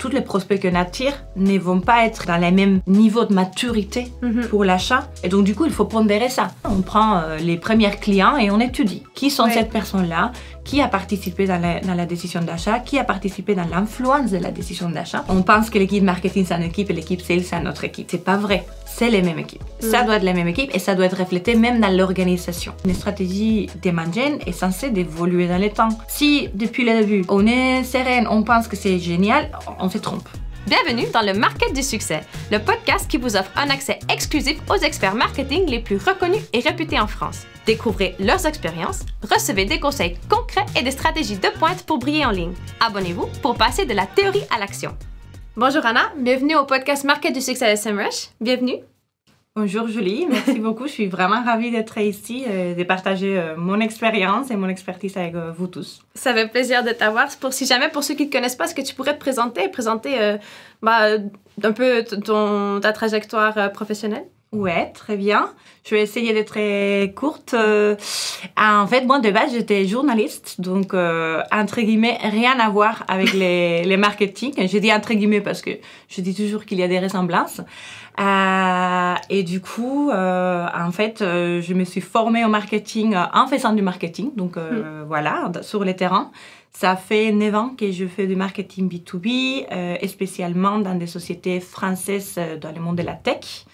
tous les prospects qu'on attire ne vont pas être dans le même niveau de maturité pour l'achat. Et donc, du coup, il faut pondérer ça. On prend les premiers clients et on étudie qui sont cette personne-là, qui a participé dans la décision d'achat, qui a participé dans l'influence de la décision d'achat. On pense que l'équipe marketing, c'est une équipe et l'équipe sales, c'est une autre équipe. C'est pas vrai. C'est les mêmes équipes. Ça doit être la même équipe et ça doit être reflété même dans l'organisation. Une stratégie demand gen est censée évoluer dans le temps. Si, depuis le début, on est sereine, on pense que c'est génial, on se trompe. Bienvenue dans le Market du succès, le podcast qui vous offre un accès exclusif aux experts marketing les plus reconnus et réputés en France. Découvrez leurs expériences, recevez des conseils concrets et des stratégies de pointe pour briller en ligne. Abonnez-vous pour passer de la théorie à l'action. Bonjour Anna, bienvenue au podcast Market du succès de SEMrush. Bienvenue. Bonjour Julie, merci beaucoup. Je suis vraiment ravie d'être ici, de partager mon expérience et mon expertise avec vous tous. Ça fait plaisir de t'avoir. Pour ceux qui ne te connaissent pas, est-ce que tu pourrais te présenter un peu ta trajectoire professionnelle? Ouais, très bien. Je vais essayer d'être très courte. En fait, moi, de base, j'étais journaliste. Donc, entre guillemets, rien à voir avec les marketing. Je dis entre guillemets parce que je dis toujours qu'il y a des ressemblances. Et du coup, en fait, je me suis formée au marketing en faisant du marketing. Donc, voilà, sur le terrain. Ça fait 9 ans que je fais du marketing B2B, et spécialement dans des sociétés françaises dans le monde de la tech.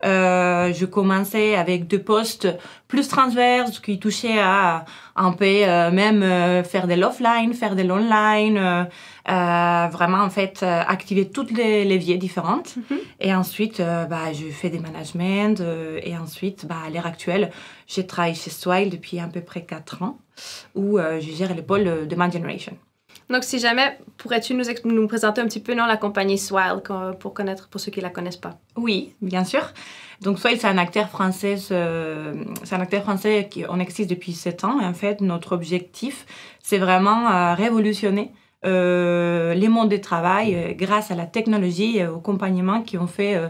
Je commençais avec 2 postes plus transverses qui touchaient à un peu même faire de l'offline, faire de l'online, vraiment en fait activer toutes les leviers différentes. Et ensuite, je fais des managements et ensuite, à l'heure actuelle, je travaille chez Swile depuis à peu près 4 ans où je gère le pôle Demand Generation. Donc, si jamais, pourrais-tu nous présenter un petit peu la compagnie Swile pour ceux qui ne la connaissent pas? Oui, bien sûr. Donc, Swile, c'est un acteur français, on existe depuis 7 ans. Et en fait, notre objectif, c'est vraiment révolutionner les mondes du travail grâce à la technologie et au accompagnement qu'on fait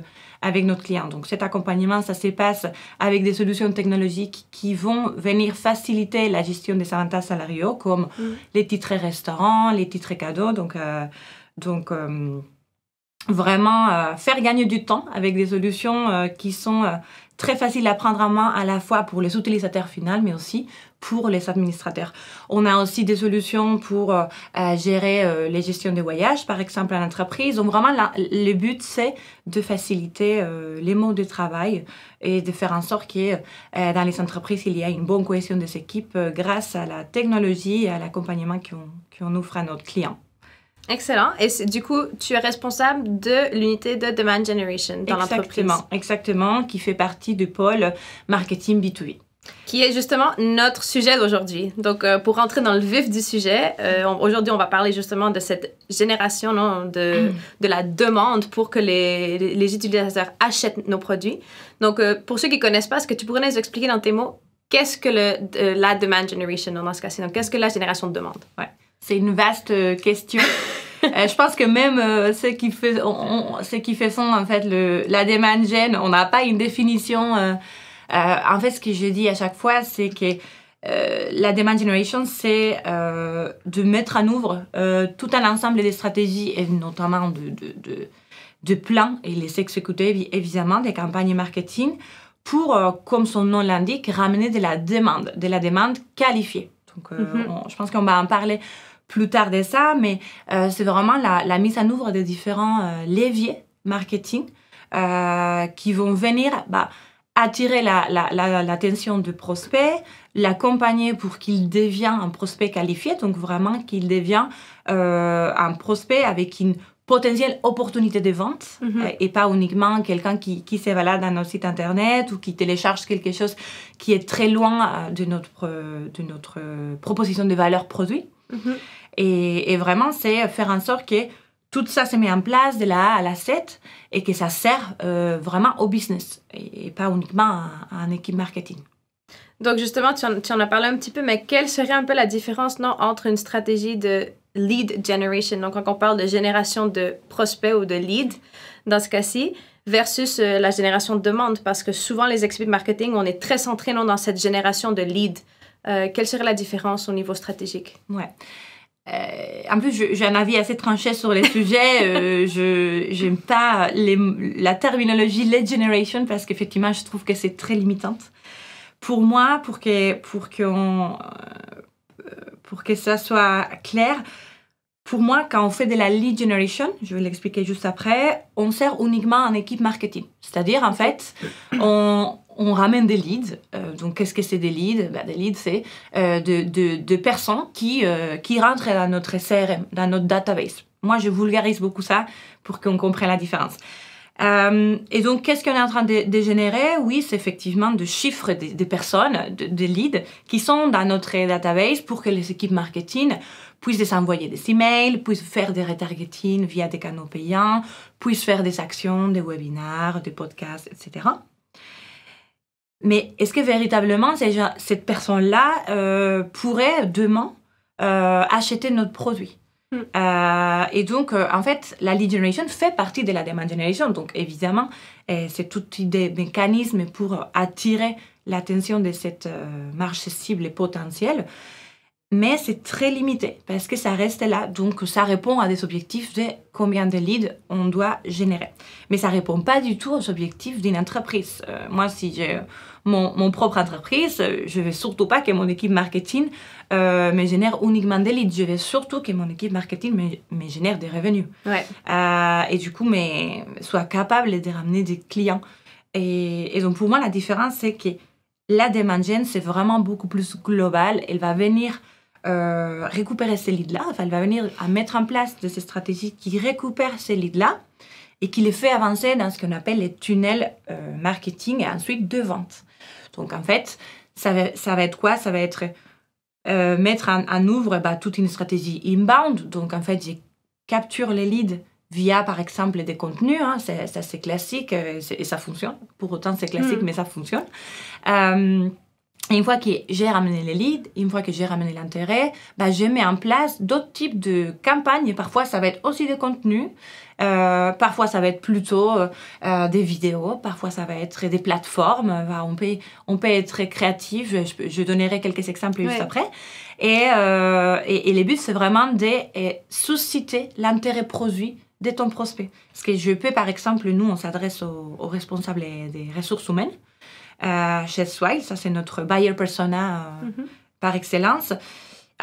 avec notre client. Donc, cet accompagnement, ça se passe avec des solutions technologiques qui vont venir faciliter la gestion des avantages salariaux, comme les titres restaurants, les titres cadeaux. Donc vraiment faire gagner du temps avec des solutions qui sont très faciles à prendre en main à la fois pour les utilisateurs finaux, mais aussi pour les administrateurs. On a aussi des solutions pour gérer les gestions de voyages, par exemple, en entreprise. Donc, vraiment, le but, c'est de faciliter les modes de travail et de faire en sorte que dans les entreprises, il y ait une bonne cohésion des équipes grâce à la technologie et à l'accompagnement qu'on offre à notre client. Excellent. Et du coup, tu es responsable de l'unité de Demand Generation dans l'entreprise. Exactement, qui fait partie du pôle marketing B2B. Qui est justement notre sujet d'aujourd'hui. Donc, pour rentrer dans le vif du sujet, aujourd'hui, on va parler justement de cette génération de la demande pour que les utilisateurs achètent nos produits. Donc, pour ceux qui ne connaissent pas, est-ce que tu pourrais nous expliquer dans tes mots qu'est-ce que la Demand Generation dans ce cas-ci? Donc, qu'est-ce que la génération de demande? Ouais. C'est une vaste question. Je pense que même ceux qui faisons en fait la demand gen, on n'a pas une définition. En fait, ce que je dis à chaque fois, c'est que la demand generation, c'est de mettre en œuvre tout un ensemble de stratégies et notamment de plans et les exécuter évidemment des campagnes marketing pour, comme son nom l'indique, ramener de la demande qualifiée. Donc, je pense qu'on va en parler plus tard de ça, mais c'est vraiment la mise en œuvre de différents leviers marketing qui vont venir attirer l'attention du prospect, l'accompagner pour qu'il devienne un prospect qualifié, donc vraiment qu'il devienne un prospect avec une potentielle opportunité de vente et pas uniquement quelqu'un qui se balade dans notre site internet ou qui télécharge quelque chose qui est très loin de notre proposition de valeur produit. Et vraiment, c'est faire en sorte que tout ça se met en place de la A à la Z et que ça sert vraiment au business et pas uniquement à une équipe marketing. Donc justement, tu en as parlé un petit peu, mais quelle serait un peu la différence entre une stratégie de lead generation, donc quand on parle de génération de prospects ou de leads, dans ce cas-ci, versus la génération de demande? Parce que souvent, les experts marketing, on est très centrés dans cette génération de leads. Quelle serait la différence au niveau stratégique? Ouais. En plus, j'ai un avis assez tranché sur les sujets. Je n'aime pas la terminologie lead generation parce qu'effectivement, je trouve que c'est très limitante. Pour moi, pour que ça soit clair, pour moi, quand on fait de la lead generation, je vais l'expliquer juste après, on sert uniquement en équipe marketing. C'est-à-dire, en fait, on ramène des leads. Donc, qu'est-ce que c'est des leads? Des leads, c'est de personnes qui rentrent dans notre CRM, dans notre database. Moi, je vulgarise beaucoup ça pour qu'on comprenne la différence. Et donc, qu'est-ce qu'on est en train de générer? Oui, c'est effectivement de chiffres des personnes, des leads, qui sont dans notre database pour que les équipes marketing puissent les envoyer des emails, puissent faire des retargeting via des canaux payants, puissent faire des actions, des webinaires, des podcasts, etc. Mais est-ce que véritablement, cette personne-là pourrait demain acheter notre produit? Et donc, en fait, la lead generation fait partie de la demand generation. Donc, évidemment, c'est tout des mécanismes pour attirer l'attention de cette marché cible et potentielle. Mais c'est très limité parce que ça reste là. Donc, ça répond à des objectifs de combien de leads on doit générer. Mais ça ne répond pas du tout aux objectifs d'une entreprise. Moi, si j'ai mon propre entreprise, je ne veux surtout pas que mon équipe marketing me génère uniquement des leads. Je veux surtout que mon équipe marketing me génère des revenus. Ouais. Et du coup, soit capable de ramener des clients. Et donc, pour moi, la différence, c'est que la demand gen, c'est vraiment beaucoup plus global. Elle va venir récupérer ces leads-là. Enfin, elle va venir à mettre en place de ces stratégies qui récupèrent ces leads-là et qui les fait avancer dans ce qu'on appelle les tunnels marketing et ensuite de vente. Donc, en fait, ça va être quoi? Ça va être mettre en œuvre toute une stratégie inbound. Donc, en fait, je capture les leads via, par exemple, des contenus. Hein. Ça, c'est classique et ça fonctionne. Pour autant, c'est classique, mais ça fonctionne. Et une fois que j'ai ramené les leads, une fois que j'ai ramené l'intérêt, je mets en place d'autres types de campagnes. Parfois, ça va être aussi des contenus. Parfois, ça va être plutôt des vidéos. Parfois, ça va être des plateformes. On peut être très créatif. Je donnerai quelques exemples juste après. Et le but, c'est vraiment de susciter l'intérêt produit de ton prospect. Parce que je peux, par exemple, nous, on s'adresse aux responsables des ressources humaines. Chez Swile, ça c'est notre buyer persona par excellence.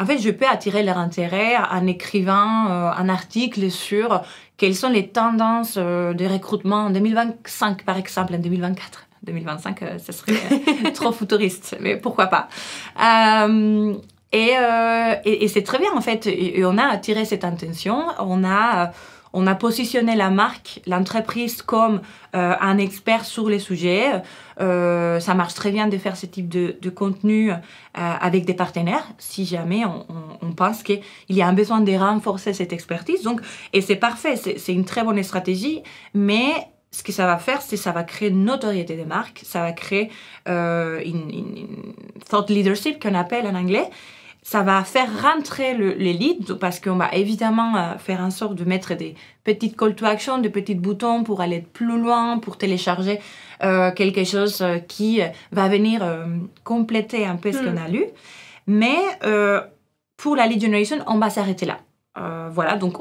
En fait, je peux attirer leur intérêt en écrivant un article sur quelles sont les tendances de recrutement en 2025, par exemple, en 2024. 2025, ce serait trop futuriste, mais pourquoi pas. Et c'est très bien, en fait. Et on a attiré cette intention. On a positionné la marque, l'entreprise comme un expert sur les sujets. Ça marche très bien de faire ce type de contenu avec des partenaires, si jamais on pense qu'il y a un besoin de renforcer cette expertise. Donc, et c'est parfait, c'est une très bonne stratégie, mais ce que ça va faire, c'est que ça va créer une notoriété des marques, ça va créer une thought leadership qu'on appelle en anglais. Ça va faire rentrer les leads parce qu'on va évidemment faire en sorte de mettre des petites call to action, des petits boutons pour aller plus loin, pour télécharger quelque chose qui va venir compléter un peu ce qu'on a lu. Mais pour la lead generation, on va s'arrêter là. Voilà, donc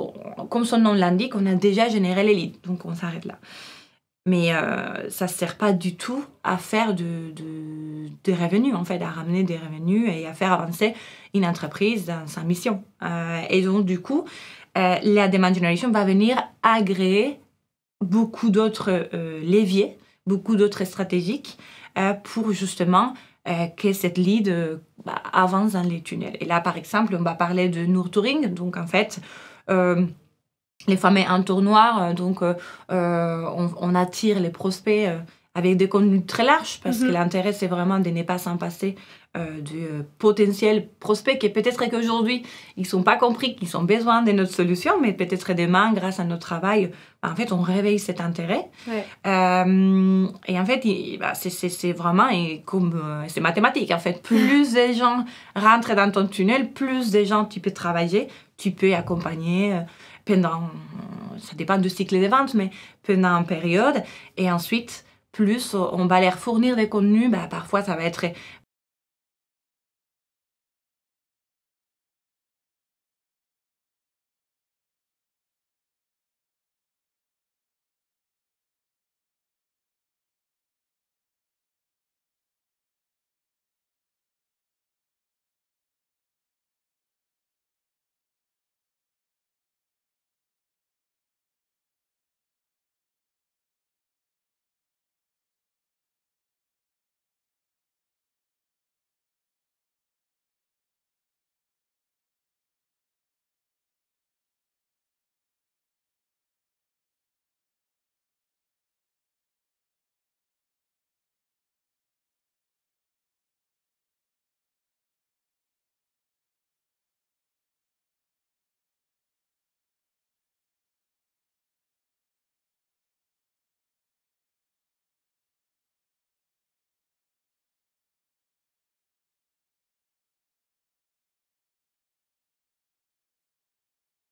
comme son nom l'indique, on a déjà généré les leads, donc on s'arrête là. Mais ça ne sert pas du tout à faire des revenus, en fait, à ramener des revenus et à faire avancer une entreprise dans sa mission. Et donc, du coup, la demand generation va venir agréer beaucoup d'autres leviers, beaucoup d'autres stratégiques pour justement que cette lead avance dans les tunnels. Et là, par exemple, on va parler de nurturing. Donc, en fait, les fameux entonnoirs, donc on attire les prospects avec des contenus très larges parce que l'intérêt, c'est vraiment de ne pas s'en passer du potentiel prospect qui peut-être qu'aujourd'hui, ils ne sont pas compris qu'ils ont besoin de notre solution, mais peut-être demain, grâce à notre travail, en fait, on réveille cet intérêt. Ouais. Et en fait, c'est vraiment comme c'est mathématique. En fait, plus de gens rentrent dans ton tunnel, plus de gens tu peux travailler, tu peux accompagner pendant, ça dépend du cycle des ventes, mais pendant une période. Et ensuite, plus on va leur fournir des contenus, parfois ça va être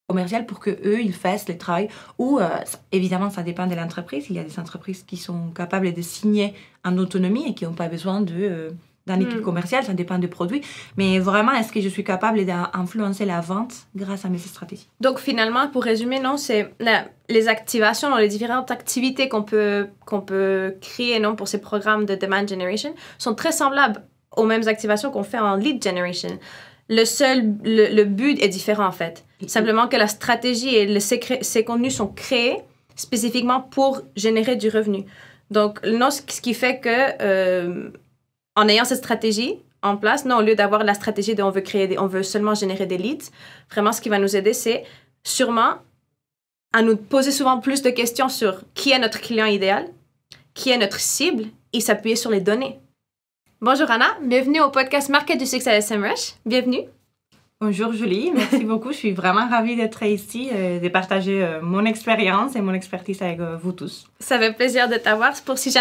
commercial pour qu'eux, ils fassent le travail. Ou, évidemment, ça dépend de l'entreprise. Il y a des entreprises qui sont capables de signer en autonomie et qui n'ont pas besoin d'un équipe commerciale. Ça dépend du produit. Mais vraiment, est-ce que je suis capable d'influencer la vente grâce à mes stratégies? Donc, finalement, pour résumer, non, c'est les activations, les différentes activités qu'on peut créer pour ces programmes de demand generation sont très semblables aux mêmes activations qu'on fait en lead generation. Le but est différent, en fait. Simplement que la stratégie et ces contenus sont créés spécifiquement pour générer du revenu. Donc, non, ce qui fait que, en ayant cette stratégie en place, non, au lieu d'avoir la stratégie de on veut seulement générer des leads, vraiment, ce qui va nous aider, c'est sûrement à nous poser souvent plus de questions sur qui est notre client idéal, qui est notre cible, et s'appuyer sur les données. Bonjour Anna, bienvenue au podcast Market du succès à SEMrush. Bienvenue. Bonjour Julie, merci beaucoup. Je suis vraiment ravie d'être ici et de partager mon expérience et mon expertise avec vous tous. Ça fait plaisir de t'avoir. Pour ceux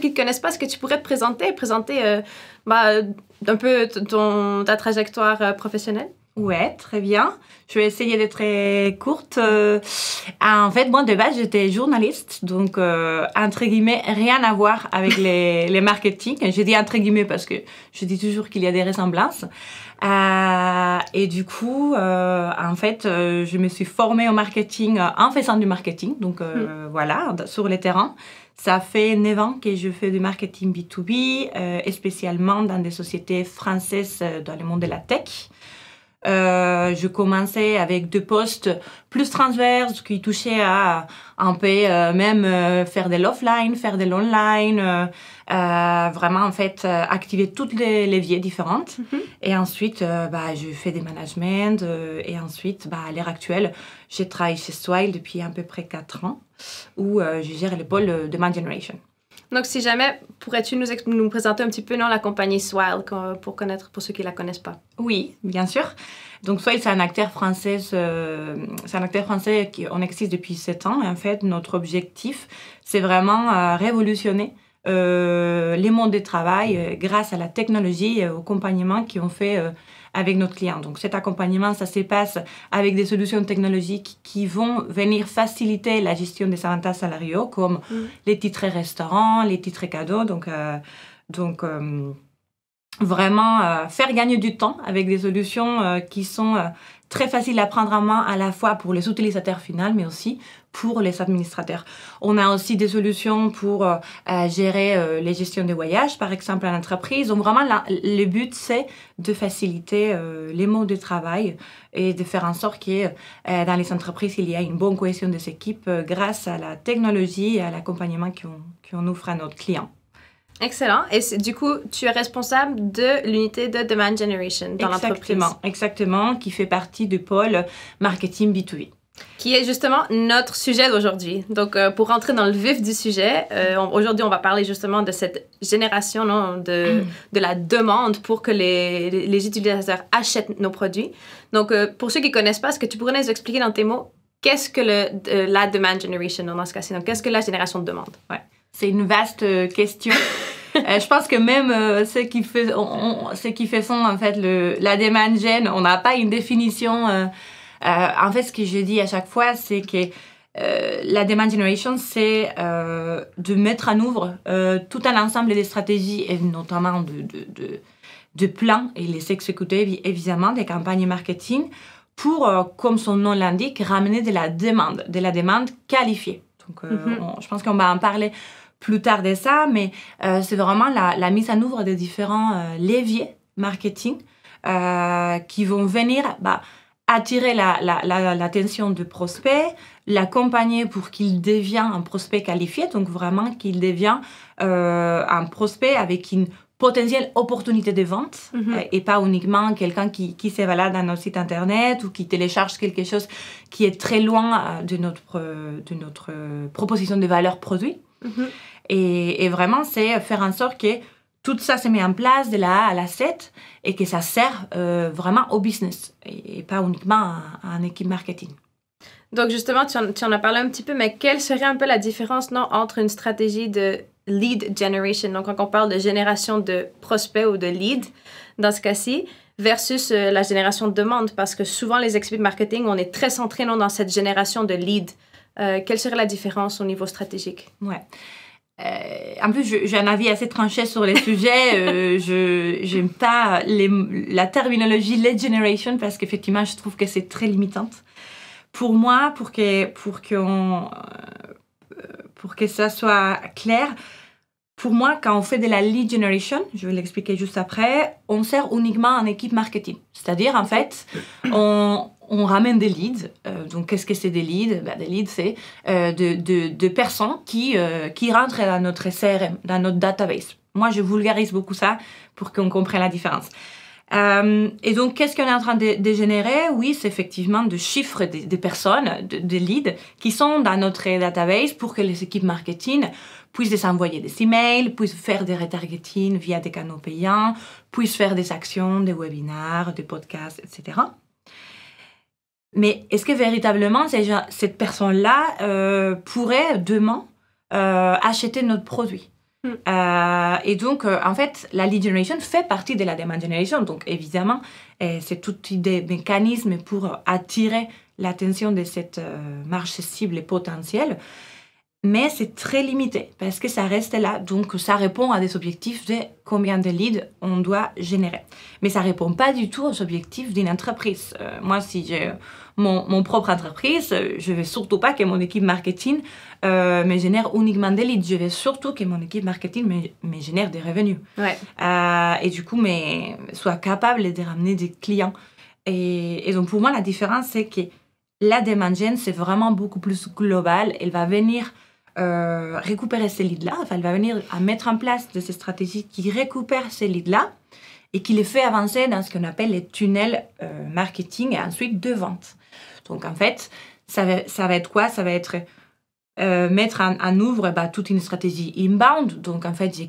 qui ne te connaissent pas, est-ce que tu pourrais te présenter un peu ta trajectoire professionnelle? Ouais, très bien. Je vais essayer d'être très courte. En fait, moi, de base, j'étais journaliste. Donc, entre guillemets, rien à voir avec les marketing. Je dis entre guillemets parce que je dis toujours qu'il y a des ressemblances. Et du coup, en fait, je me suis formée au marketing en faisant du marketing. Donc, voilà, sur le terrain. Ça fait 9 ans que je fais du marketing B2B, et spécialement dans des sociétés françaises dans le monde de la tech. Je commençais avec 2 postes plus transverses qui touchaient à un peu même faire de l'offline, faire de l'online, vraiment en fait activer toutes les leviers différentes. Et ensuite, je fais des managements et ensuite, à l'heure actuelle, je travaille chez Swile depuis à peu près 4 ans où je gère le pôle Demand Generation. Donc, si jamais, pourrais-tu nous présenter un petit peu la compagnie Swile pour ceux qui ne la connaissent pas? Oui, bien sûr. Donc, Swile, c'est un acteur français. On existe depuis 7 ans. Et en fait, notre objectif, c'est vraiment révolutionner les mondes du travail grâce à la technologie et au accompagnement qu'on fait avec notre client. Donc, cet accompagnement, ça se passe avec des solutions technologiques qui vont venir faciliter la gestion des avantages salariaux, comme les titres restaurants, les titres cadeaux. Donc vraiment faire gagner du temps avec des solutions qui sont très faciles à prendre en main à la fois pour les utilisateurs finaux, mais aussi pour les administrateurs. On a aussi des solutions pour gérer les gestions de voyages, par exemple, en entreprise. Donc vraiment, le but, c'est de faciliter les modes de travail et de faire en sorte que dans les entreprises, il y ait une bonne cohésion des équipes grâce à la technologie et à l'accompagnement qu'on offre à notre client. Excellent. Et du coup, tu es responsable de l'unité de Demand Generation dans l'entreprise. Exactement, qui fait partie du pôle marketing B2B. Qui est justement notre sujet d'aujourd'hui. Donc, pour rentrer dans le vif du sujet, aujourd'hui, on va parler justement de cette génération de la demande pour que les utilisateurs achètent nos produits. Donc, pour ceux qui ne connaissent pas, est-ce que tu pourrais nous expliquer dans tes mots qu'est-ce que la Demand Generation dans ce cas-ci? Donc, qu'est-ce que la génération de demande? Ouais. C'est une vaste question. Je pense que même ceux qui font en fait la demand gen, on n'a pas une définition. En fait, ce que je dis à chaque fois, c'est que la demand generation, c'est de mettre en œuvre tout un ensemble de stratégies et notamment de plans et les exécuter évidemment des campagnes marketing pour, comme son nom l'indique, ramener de la demande qualifiée. Donc, je pense qu'on va en parler plus tard de ça, mais c'est vraiment la mise en œuvre de différents leviers marketing qui vont venir attirer l'attention du prospect, l'accompagner pour qu'il devienne un prospect qualifié, donc vraiment qu'il devienne un prospect avec une potentielle opportunité de vente et pas uniquement quelqu'un qui se balade dans notre site internet ou qui télécharge quelque chose qui est très loin de notre proposition de valeur produit. Et vraiment, c'est faire en sorte que tout ça se met en place de la A à la Z et que ça sert vraiment au business et pas uniquement à une équipe marketing. Donc justement, tu en as parlé un petit peu, mais quelle serait un peu la différence entre une stratégie de lead generation. Donc, quand on parle de génération de prospects ou de leads, dans ce cas-ci, versus la génération de demandes, parce que souvent, les experts marketing, on est très centrés dans cette génération de leads. Quelle serait la différence au niveau stratégique? Ouais. En plus, j'ai un avis assez tranché sur les sujets. Je n'aime pas la terminologie lead generation parce qu'effectivement, je trouve que c'est très limitante. Pour moi, pour que ça soit clair, pour moi, quand on fait de la lead generation, je vais l'expliquer juste après, on sert uniquement en équipe marketing. C'est-à-dire, en fait, on ramène des leads. Donc, qu'est-ce que c'est des leads? Des leads, c'est de personnes qui rentrent dans notre CRM, dans notre database. Moi, je vulgarise beaucoup ça pour qu'on comprenne la différence. Et donc, qu'est-ce qu'on est en train de générer? Oui, c'est effectivement de chiffres des personnes, des leads qui sont dans notre database pour que les équipes marketing puissent les envoyer des emails, puissent faire des retargeting via des canaux payants, puissent faire des actions, des webinaires, des podcasts, etc. Mais est-ce que véritablement cette personne-là pourrait demain acheter notre produit? Et donc, en fait, la lead generation fait partie de la demand generation. Donc, évidemment, c'est tout des mécanismes pour attirer l'attention de cette marché cible et potentielle. Mais c'est très limité parce que ça reste là. Donc, ça répond à des objectifs de combien de leads on doit générer. Mais ça ne répond pas du tout aux objectifs d'une entreprise. Moi, si j'ai mon propre entreprise, je ne veux surtout pas que mon équipe marketing me génère uniquement des leads. Je veux surtout que mon équipe marketing me génère des revenus. Ouais. Et du coup, soit capable de ramener des clients. Et donc, pour moi, la différence, c'est que la demand gen, c'est vraiment beaucoup plus global. Elle va venir récupérer ces leads-là. Enfin, elle va venir à mettre en place de ces stratégies qui récupèrent ces leads-là et qui les fait avancer dans ce qu'on appelle les tunnels marketing et ensuite de vente. Donc, en fait, ça va être quoi? Ça va être mettre en œuvre toute une stratégie inbound. Donc, en fait, je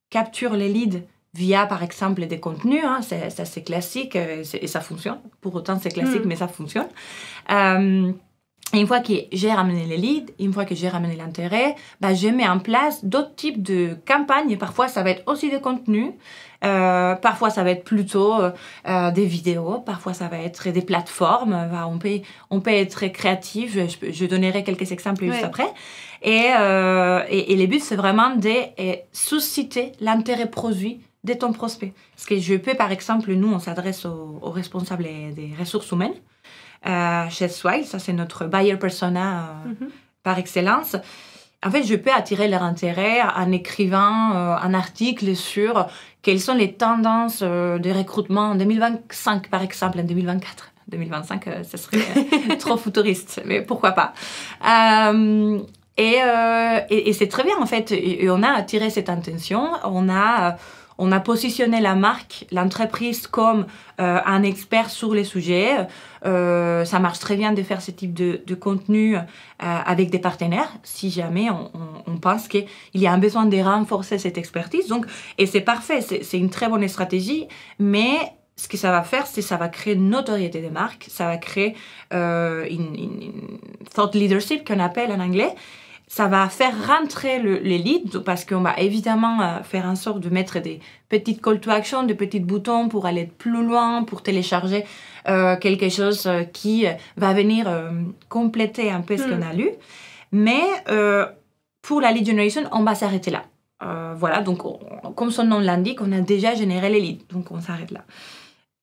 capture les leads via, par exemple, des contenus. Hein. Ça, c'est classique et ça fonctionne. Pour autant, c'est classique, mais ça fonctionne. Une fois que j'ai ramené les leads, une fois que j'ai ramené l'intérêt, je mets en place d'autres types de campagnes. Et parfois, ça va être aussi des contenus. Parfois, ça va être plutôt des vidéos. Parfois, ça va être des plateformes. On peut être très créatif. Je donnerai quelques exemples juste après. Et le but, c'est vraiment de susciter l'intérêt produit de ton prospect. Parce que je peux, par exemple, nous, on s'adresse aux responsables des ressources humaines. Chez Swile, ça c'est notre buyer persona par excellence. En fait, je peux attirer leur intérêt en écrivant un article sur quelles sont les tendances de recrutement en 2025, par exemple, en 2024. 2025, ça serait trop futuriste, mais pourquoi pas. Et c'est très bien, en fait. Et on a attiré cette intention. On a positionné la marque, l'entreprise comme un expert sur les sujets. Ça marche très bien de faire ce type de contenu avec des partenaires, si jamais on pense qu'il y a un besoin de renforcer cette expertise. Donc, et c'est parfait, c'est une très bonne stratégie, mais ce que ça va faire, c'est que ça va créer une notoriété des marques, ça va créer une thought leadership qu'on appelle en anglais. Ça va faire rentrer les leads parce qu'on va évidemment faire en sorte de mettre des petites call to action, des petits boutons pour aller plus loin, pour télécharger quelque chose qui va venir compléter un peu ce qu'on a lu. Mais pour la lead generation, on va s'arrêter là. Voilà, donc comme son nom l'indique, on a déjà généré les leads, donc on s'arrête là.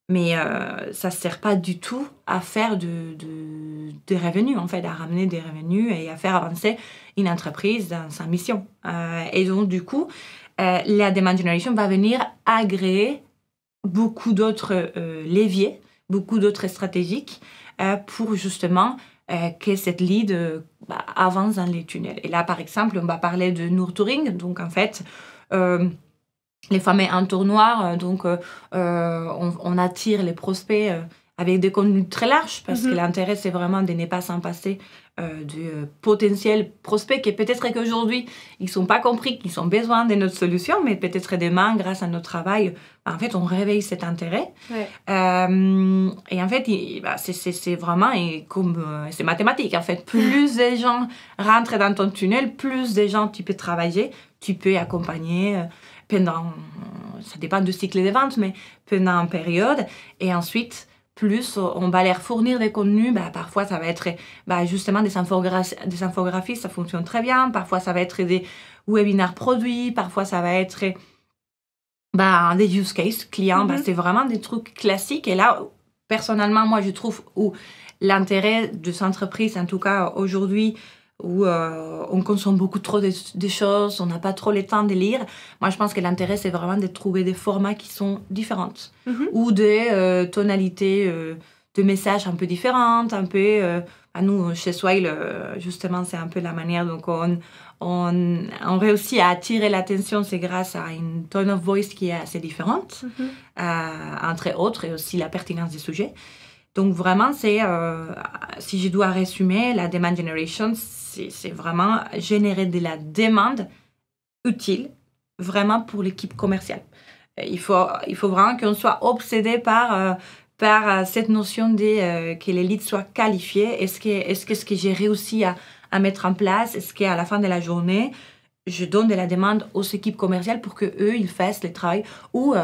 Mais ça ne sert pas du tout à faire des revenus, en fait, à ramener des revenus et à faire avancer une entreprise dans sa mission. Et donc, du coup, la demand generation va venir agréer beaucoup d'autres leviers, beaucoup d'autres stratégiques pour justement que cette lead avance dans les tunnels. Et là, par exemple, on va parler de nurturing. Donc, en fait, les fameux entonnoirs, donc on attire les prospects avec des contenus très larges parce que l'intérêt, c'est vraiment de ne pas s'en passer de potentiels prospects qui peut-être qu'aujourd'hui, ils ne sont pas compris qu'ils ont besoin de notre solution, mais peut-être demain, grâce à notre travail, en fait, on réveille cet intérêt. Ouais. Et en fait, c'est vraiment c'est mathématique. En fait, plus de gens rentrent dans ton tunnel, plus de gens tu peux travailler, tu peux accompagner pendant, ça dépend du cycle des ventes, mais pendant une période. Et ensuite, plus on va leur fournir des contenus, parfois ça va être justement des infographies, ça fonctionne très bien. Parfois ça va être des webinaires produits, parfois ça va être des use cases clients. C'est vraiment des trucs classiques. Et là, personnellement, moi je trouve où l'intérêt de cette entreprise, en tout cas aujourd'hui, où on consomme beaucoup trop de choses, on n'a pas trop le temps de lire. Moi, je pense que l'intérêt, c'est vraiment de trouver des formats qui sont différents ou des tonalités de messages un peu différentes, un peu... à nous, chez Swile, justement, c'est un peu la manière dont on réussit à attirer l'attention, c'est grâce à une tone of voice qui est assez différente, entre autres, et aussi la pertinence des sujets. Donc vraiment, c'est, si je dois résumer, la demand generation, c'est vraiment générer de la demande utile, vraiment pour l'équipe commerciale. Il faut vraiment qu'on soit obsédé par cette notion que les leads soient qualifiés. Est-ce que ce que j'ai réussi à mettre en place, est-ce qu'à la fin de la journée, je donne de la demande aux équipes commerciales pour qu'eux, ils fassent le travail. Ou,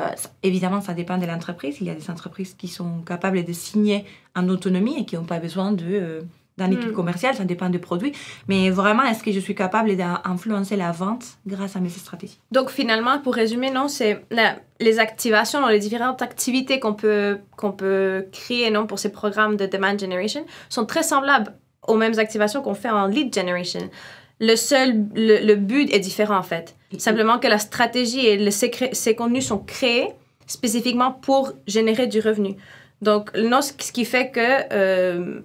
évidemment, ça dépend de l'entreprise. Il y a des entreprises qui sont capables de signer en autonomie et qui n'ont pas besoin d'un équipe commerciale. Ça dépend du produit. Mais vraiment, est-ce que je suis capable d'influencer la vente grâce à mes stratégies? Donc, finalement, pour résumer, non, c'est les activations, les différentes activités qu'on peut créer pour ces programmes de demand generation sont très semblables aux mêmes activations qu'on fait en lead generation. Le but est différent, en fait. Simplement que la stratégie et ces contenus sont créés spécifiquement pour générer du revenu. Donc, non, ce qui fait que,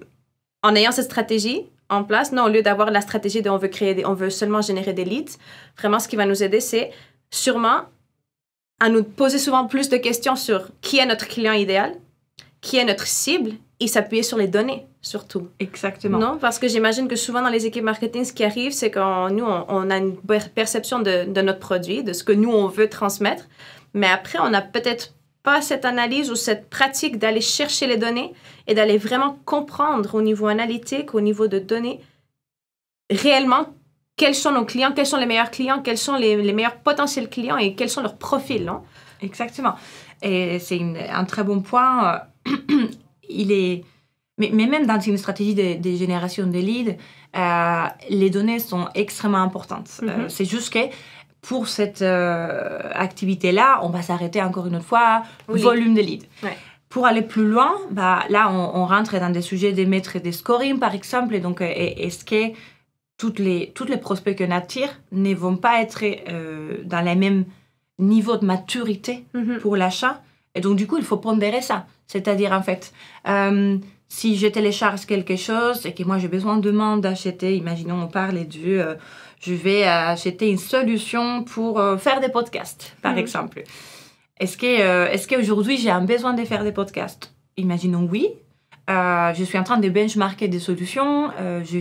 en ayant cette stratégie en place, non, au lieu d'avoir la stratégie de on veut seulement générer des leads, vraiment, ce qui va nous aider, c'est sûrement à nous poser souvent plus de questions sur qui est notre client idéal, qui est notre cible, et s'appuyer sur les données, surtout. Exactement. Non, parce que j'imagine que souvent dans les équipes marketing, ce qui arrive, c'est qu'on on a une perception de notre produit, de ce que nous, on veut transmettre, mais après, on n'a peut-être pas cette analyse ou cette pratique d'aller chercher les données et d'aller vraiment comprendre au niveau analytique, au niveau de données, réellement, quels sont nos clients, quels sont les meilleurs clients, quels sont les meilleurs potentiels clients et quels sont leurs profils, non? Exactement. Et c'est un très bon point. Mais même dans une stratégie de génération de leads, les données sont extrêmement importantes. C'est juste que pour cette activité-là, on va s'arrêter encore une fois, volume de leads. Ouais. Pour aller plus loin, là, on rentre dans des sujets de mettre des scoring, par exemple. Et donc, est-ce que toutes les prospects qu'on attire ne vont pas être dans le même niveau de maturité pour l'achat? Et donc, du coup, il faut pondérer ça. C'est-à-dire, en fait, si je télécharge quelque chose et que moi, j'ai besoin de d'acheter, imaginons, on parle je vais acheter une solution pour faire des podcasts, par exemple. Est-ce qu'aujourd'hui, j'ai un besoin de faire des podcasts? Imaginons oui. Je suis en train de benchmarker des solutions. Je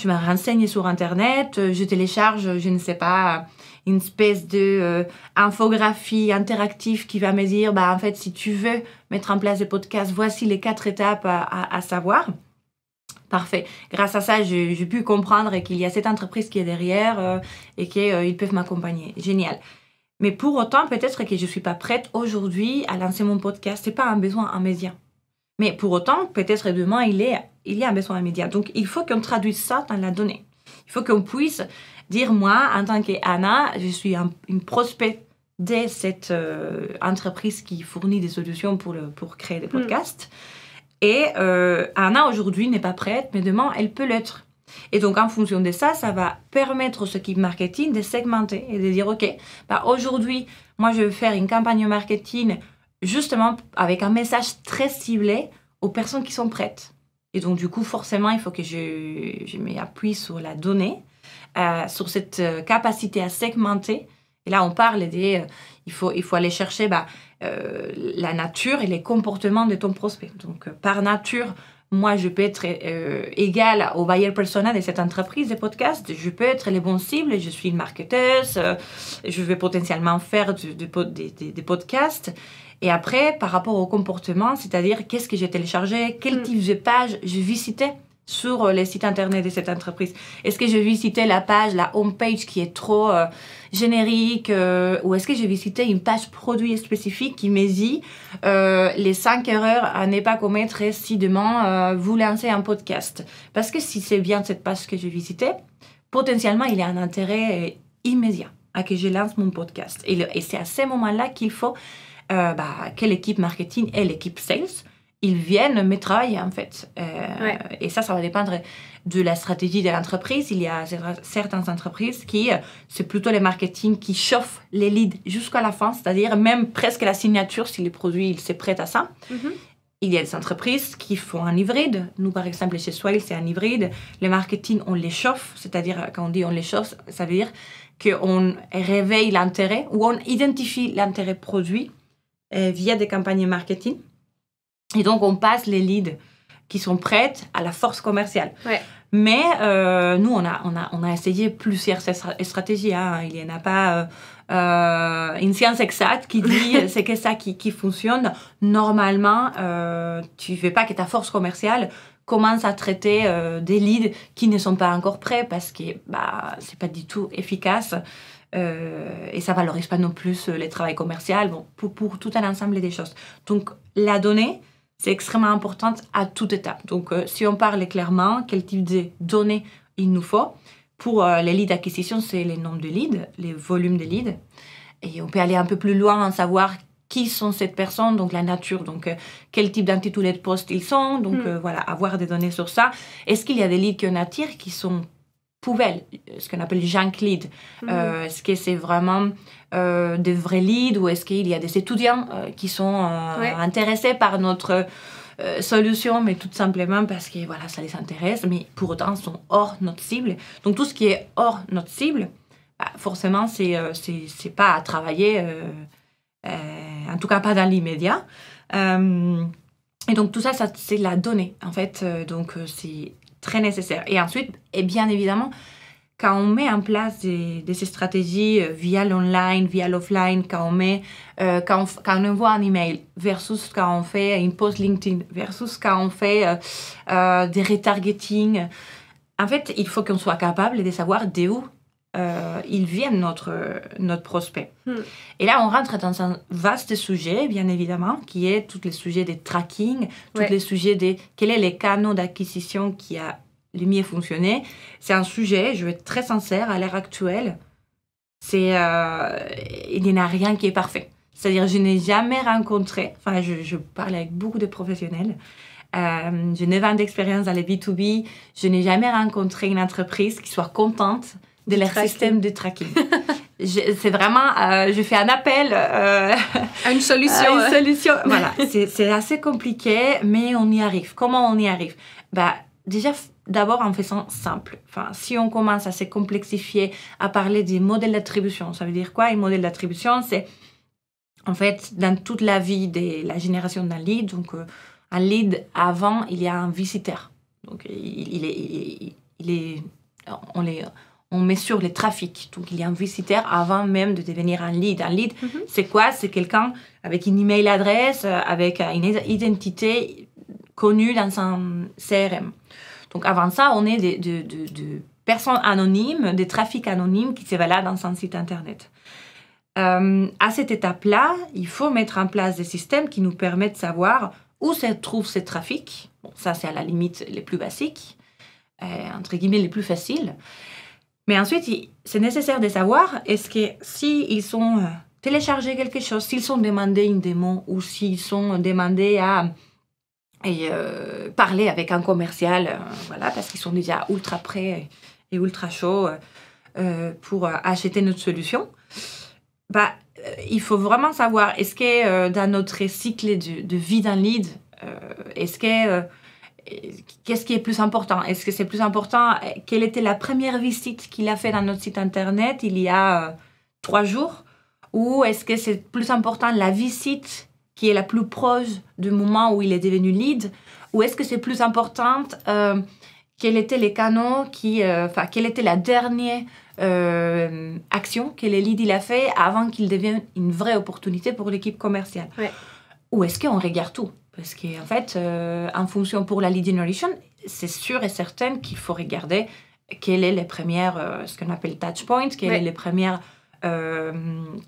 me renseigne sur Internet. Je télécharge, je ne sais pas, une espèce de infographie interactive qui va me dire, en fait, si tu veux mettre en place des podcasts, voici les 4 étapes à savoir. Parfait. Grâce à ça, j'ai pu comprendre qu'il y a cette entreprise qui est derrière et qu'ils peuvent m'accompagner. Génial. Mais pour autant, peut-être que je ne suis pas prête aujourd'hui à lancer mon podcast. Ce n'est pas un besoin immédiat. Mais pour autant, peut-être demain, il y a un besoin immédiat. Donc, il faut qu'on traduise ça dans la donnée. Il faut qu'on puisse dire, moi, en tant qu'Anna, je suis une prospect de cette entreprise qui fournit des solutions pour créer des podcasts. Et Anna, aujourd'hui, n'est pas prête, mais demain, elle peut l'être. Et donc, en fonction de ça, ça va permettre aux équipes marketing de segmenter et de dire, OK, aujourd'hui, moi, je vais faire une campagne marketing justement avec un message très ciblé aux personnes qui sont prêtes. Et donc, du coup, forcément, il faut que je m'appuie sur la donnée, sur cette capacité à segmenter. Et là, on parle il faut aller chercher la nature et les comportements de ton prospect. Donc, par nature, moi, je peux être égale au buyer persona de cette entreprise de podcast. Je peux être les bons cibles. Je suis une marketeuse. Je vais potentiellement faire des podcasts. Et après, par rapport au comportement, c'est-à-dire qu'est-ce que j'ai téléchargé, quel type de page je visitais sur les sites internet de cette entreprise? Est-ce que j'ai visité la page, la homepage qui est trop générique, ou est-ce que j'ai visité une page produit spécifique qui me dit les 5 erreurs à ne pas commettre si demain vous lancez un podcast? Parce que si c'est bien cette page que j'ai visitée, potentiellement il y a un intérêt immédiat à que je lance mon podcast. Et c'est à ce moment-là qu'il faut que l'équipe marketing et l'équipe sales ils viennent me travailler, en fait. Et ça va dépendre de la stratégie de l'entreprise. Il y a certaines entreprises qui, c'est plutôt le marketing qui chauffe les leads jusqu'à la fin, c'est-à-dire même presque la signature si le produit il s'est prêt à ça. Mm-hmm. Il y a des entreprises qui font un hybride. Nous, par exemple, chez Swile, c'est un hybride. Le marketing, on les chauffe, c'est-à-dire, quand on dit on les chauffe, ça veut dire qu'on réveille l'intérêt ou on identifie l'intérêt produit via des campagnes marketing. Et donc, on passe les leads qui sont prêtes à la force commerciale. Ouais. Mais nous, on a essayé plusieurs stratégies. Hein. Il n'y en a pas une science exacte qui dit c'est que ça qui fonctionne. Normalement, tu ne veux pas que ta force commerciale commence à traiter des leads qui ne sont pas encore prêts parce que ce n'est pas du tout efficace. Et ça ne valorise pas non plus le travail commercial pour tout un ensemble des choses. Donc, la donnée, c'est extrêmement important à toute étape. Donc, si on parle clairement, quel type de données il nous faut? Pour les leads d'acquisition, c'est les nombres de leads, les volumes de leads. Et on peut aller un peu plus loin en savoir qui sont ces personnes, donc la nature, donc quel type d'intitulé de poste ils sont. Donc, avoir des données sur ça. Est-ce qu'il y a des leads qu'on attire qui sont poubelles, ce qu'on appelle junk lead. Est-ce que c'est vraiment des vrais leads ou est-ce qu'il y a des étudiants qui sont intéressés par notre solution, mais tout simplement parce que ça les intéresse, mais pour autant sont hors notre cible. Donc tout ce qui est hors notre cible, forcément c'est pas à travailler, en tout cas pas dans l'immédiat. Et donc tout ça c'est la donnée en fait. Donc c'est très nécessaire. Et ensuite, et bien évidemment, quand on met en place ces stratégies via l'online, via l'offline, quand on envoie un email versus quand on fait une post LinkedIn, versus quand on fait des retargeting, en fait, il faut qu'on soit capable de savoir d'où ils viennent notre prospect. Et là, on rentre dans un vaste sujet, bien évidemment, qui est tous les sujets de tracking, tous les sujets de quels sont les canaux d'acquisition qui a le mieux fonctionné. C'est un sujet, je vais être très sincère, à l'heure actuelle, il n'y en a rien qui est parfait. C'est-à-dire, je n'ai jamais rencontré, je parle avec beaucoup de professionnels, j'ai 9 ans d'expérience dans les B2B, je n'ai jamais rencontré une entreprise qui soit contente de leur système de tracking. C'est vraiment, je fais un appel à une solution. À une solution. Voilà, c'est assez compliqué, mais on y arrive. Comment on y arrive? Déjà, d'abord en faisant simple. Si on commence à se complexifier, à parler des modèles d'attribution, ça veut dire quoi? Un modèle d'attribution, c'est en fait dans toute la vie de la génération d'un lead. Donc, un lead, avant, il y a un visiteur. Donc, on mesure les trafics. Donc, il y a un visiteur avant même de devenir un lead. Un lead, c'est quoi? C'est quelqu'un avec une email adresse, avec une identité connue dans un CRM. Donc, avant ça, on est de personnes anonymes, des trafics anonymes qui se baladent dans un site Internet. À cette étape-là, il faut mettre en place des systèmes qui nous permettent de savoir où se trouvent ces trafics. Bon, ça, c'est à la limite les plus basiques, entre guillemets les plus faciles. Mais ensuite, c'est nécessaire de savoir est-ce que s'ils ont téléchargé quelque chose, s'ils ont demandé une démo ou s'ils sont demandés à parler avec un commercial, parce qu'ils sont déjà ultra prêts et ultra chauds pour acheter notre solution. Il faut vraiment savoir, est-ce que dans notre cycle de vie d'un lead, qu'est-ce qui est plus important? Est-ce que c'est plus important? Quelle était la première visite qu'il a fait dans notre site Internet il y a 3 jours? Ou est-ce que c'est plus important la visite qui est la plus proche du moment où il est devenu lead? Ou est-ce que c'est plus important quels étaient les canaux quelle était la dernière action que le lead il a fait avant qu'il devienne une vraie opportunité pour l'équipe commerciale? Ou est-ce qu'on regarde tout? Parce qu'en fait, en fonction pour la lead generation, c'est sûr et certain qu'il faut regarder quelles sont les premières, ce qu'on appelle touch points, quelles sont les premières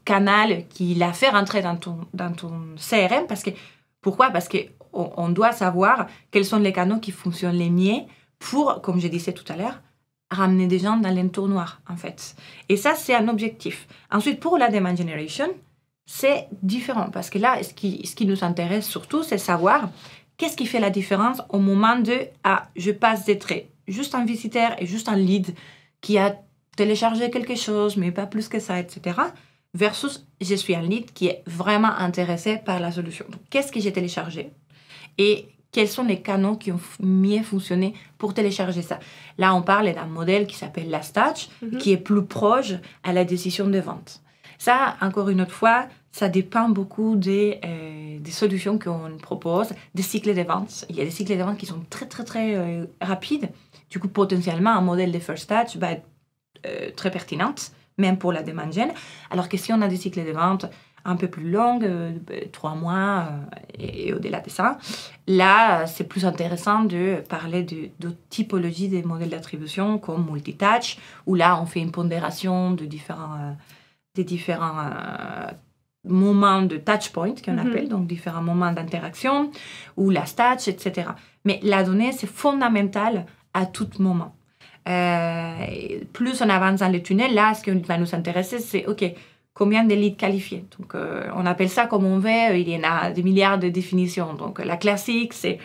canaux qu'il a fait rentrer dans ton CRM. Pourquoi? Parce qu'on doit savoir quels sont les canaux qui fonctionnent les mieux pour, comme je disais tout à l'heure, ramener des gens dans l'entonnoir, en fait. Et ça, c'est un objectif. Ensuite, pour la demand generation, c'est différent. Parce que là, ce qui nous intéresse surtout, c'est savoir qu'est-ce qui fait la différence au moment de « Ah, je passe d'être juste un visiteur et juste un lead qui a téléchargé quelque chose, mais pas plus que ça, etc. » versus « Je suis un lead qui est vraiment intéressé par la solution. » Donc, qu'est-ce que j'ai téléchargé? Et quels sont les canaux qui ont mieux fonctionné pour télécharger ça? Là, on parle d'un modèle qui s'appelle Last Touch, qui est plus proche à la décision de vente. Ça, encore une autre fois, ça dépend beaucoup des solutions qu'on propose, des cycles de vente. Il y a des cycles de vente qui sont très, très, très rapides. Du coup, potentiellement, un modèle de First Touch va être très pertinent, même pour la demand gen. Alors que si on a des cycles de vente un peu plus longs, 3 mois et au-delà de ça, là, c'est plus intéressant de parler de typologie des modèles d'attribution comme multitouch, où là, on fait une pondération de des différents moments de touch point qu'on appelle, donc différents moments d'interaction, ou la touch, etc. Mais la donnée, c'est fondamental à tout moment. Plus on avance dans le tunnel, là, ce qui va nous intéresser, c'est, OK, combien de leads qualifiés? Donc, on appelle ça comme on veut, il y en a des milliards de définitions. Donc, la classique, c'est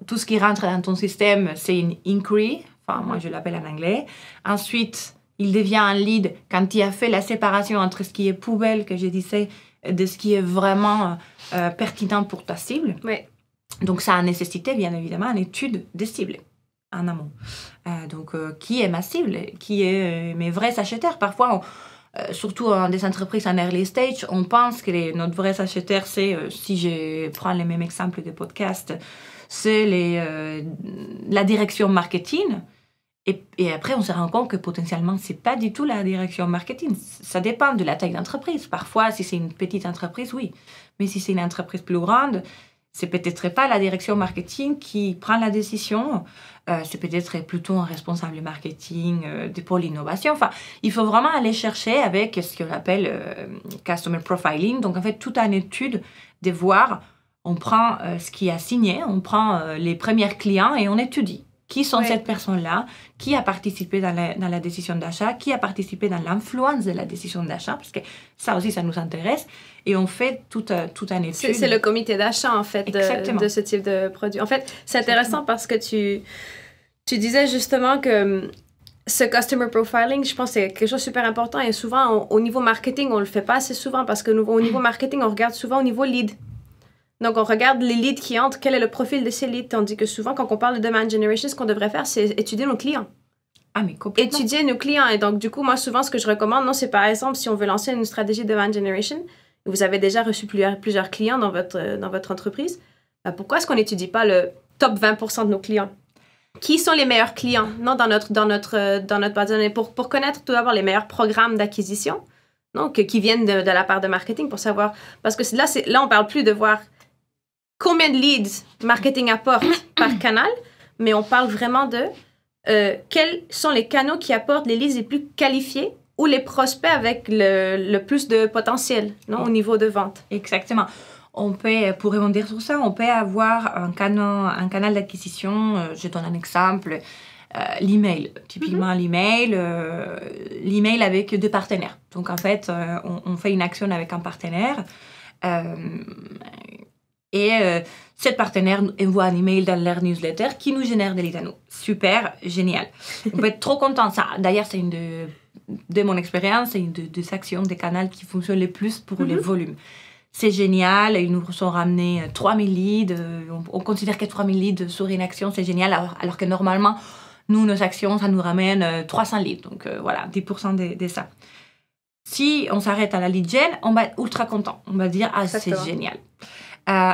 tout ce qui rentre dans ton système, c'est une inquiry, enfin, moi, je l'appelle en anglais. Ensuite, il devient un lead quand il a fait la séparation entre ce qui est poubelle, que je disais, de ce qui est vraiment pertinent pour ta cible. Oui. Donc, ça a nécessité, bien évidemment, une étude des cibles en amont. Donc, qui est ma cible? Qui est mes vrais acheteurs? Parfois, surtout dans des entreprises en early stage, on pense que notre vrai acheteur, c'est, si je prends les mêmes exemples de podcast, c'est la direction marketing. Et après, on se rend compte que potentiellement, ce n'est pas du tout la direction marketing. Ça dépend de la taille d'entreprise. Parfois, si c'est une petite entreprise, oui. Mais si c'est une entreprise plus grande, c'est peut-être pas la direction marketing qui prend la décision. C'est peut-être plutôt un responsable marketing de pôle innovation. Enfin, il faut vraiment aller chercher avec ce qu'on appelle customer profiling. Donc, en fait, toute une étude de voir, on prend ce qui a signé, on prend les premiers clients et on étudie. Qui sont cette personne-là? Qui a participé dans la décision d'achat? Qui a participé dans l'influence de la décision d'achat? Parce que ça aussi, ça nous intéresse. Et on fait tout un étude. C'est le comité d'achat, en fait, de ce type de produit. En fait, c'est intéressant parce que tu disais justement que ce customer profiling, je pense que c'est quelque chose de super important. Et souvent, au niveau marketing, on ne le fait pas assez souvent parce qu'au niveau marketing, on regarde souvent au niveau lead. Donc, on regarde les leads qui entrent, quel est le profil de ces leads, tandis que souvent, quand on parle de demand generation, ce qu'on devrait faire, c'est étudier nos clients. Ah, mais complètement. Étudier nos clients. Et donc, du coup, moi, souvent, ce que je recommande, c'est par exemple, si on veut lancer une stratégie de demand generation, vous avez déjà reçu plusieurs clients dans votre entreprise, ben pourquoi est-ce qu'on n'étudie pas le top 20% de nos clients? Qui sont les meilleurs clients dans notre base de données pour connaître tout d'abord les meilleurs programmes d'acquisition qui viennent de la part de marketing pour savoir... Parce que là, on parle plus de voir combien de leads marketing apporte par canal, mais on parle vraiment de quels sont les canaux qui apportent les leads les plus qualifiés ou les prospects avec le plus de potentiel au niveau de vente. Exactement. On peut, pour rebondir sur ça, on peut avoir un canal d'acquisition, je donne un exemple, l'email. Typiquement, l'email avec 2 partenaires. Donc, en fait, on fait une action avec un partenaire et cette partenaire envoie un email dans leur newsletter qui nous génère des leads à nous. Super, génial. On peut être trop content. Ça, d'ailleurs, c'est une de mon expérience, c'est une des actions, des canaux qui fonctionnent le plus pour les volumes. C'est génial, ils nous ont ramené 3000 leads. On considère que 3000 leads sur une action, c'est génial, alors que normalement, nous, nos actions, ça nous ramène 300 leads. Donc voilà, 10% de ça. Si on s'arrête à la lead gen, on va être ultra content. On va dire, ah, c'est génial.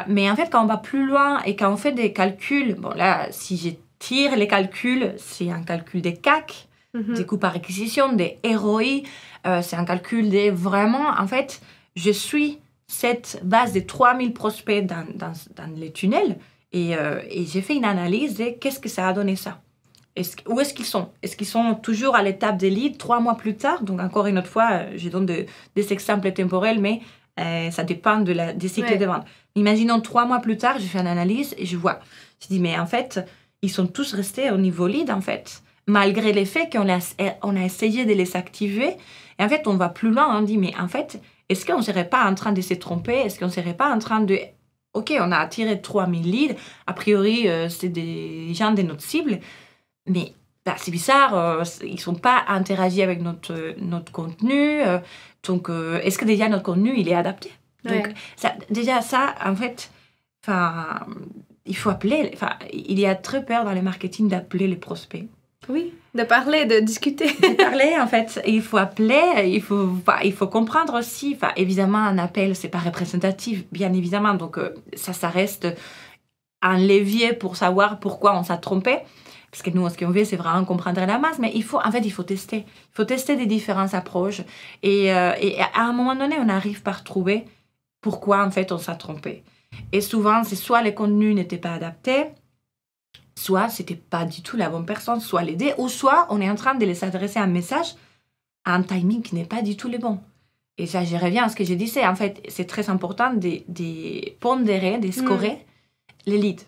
Mais en fait, quand on va plus loin et quand on fait des calculs, bon là, si je tire les calculs, c'est un calcul des CAC, des coûts par acquisition, des ROI, c'est un calcul des vraiment, en fait, je suis cette base de 3000 prospects dans les tunnels Et j'ai fait une analyse de qu'est-ce que ça a donné ça. Où est-ce qu'ils sont? Est-ce qu'ils sont toujours à l'étape des leads 3 mois plus tard? Donc, encore une autre fois, je donne des exemples temporels, mais ça dépend des cycles de vente. Imaginons 3 mois plus tard, je fais une analyse et je vois. Je dis, mais en fait, ils sont tous restés au niveau lead, en fait. Malgré le fait qu'on a essayé de les activer. Et en fait, on va plus loin. On dit, mais en fait, est-ce qu'on ne serait pas en train de se tromper? Est-ce qu'on ne serait pas en train de... OK, on a attiré 3000 leads. A priori, c'est des gens de notre cible. Mais c'est bizarre. Ils ne sont pas interagis avec notre contenu. Donc, est-ce que déjà notre contenu, il est adapté? Donc, déjà, ça, en fait, il faut appeler. Il y a très peur dans le marketing d'appeler les prospects. Oui, de parler, de discuter. De parler, en fait. Il faut appeler, il faut comprendre aussi. Évidemment, un appel, c'est pas représentatif, bien évidemment. Donc, ça reste un levier pour savoir pourquoi on s'est trompé. Parce que nous, ce qu'on veut, c'est vraiment comprendre la masse. Mais il faut tester. Il faut tester des différentes approches. Et à un moment donné, on arrive par trouver pourquoi, en fait, on s'est trompé. Et souvent, c'est soit les contenus n'étaient pas adaptés, soit c'était pas du tout la bonne personne, soit l'aider, ou soit on est en train de les adresser un message à un timing qui n'est pas du tout le bon. Et ça, je reviens à ce que j'ai dit, en fait, c'est très important de pondérer, de scorer les leads.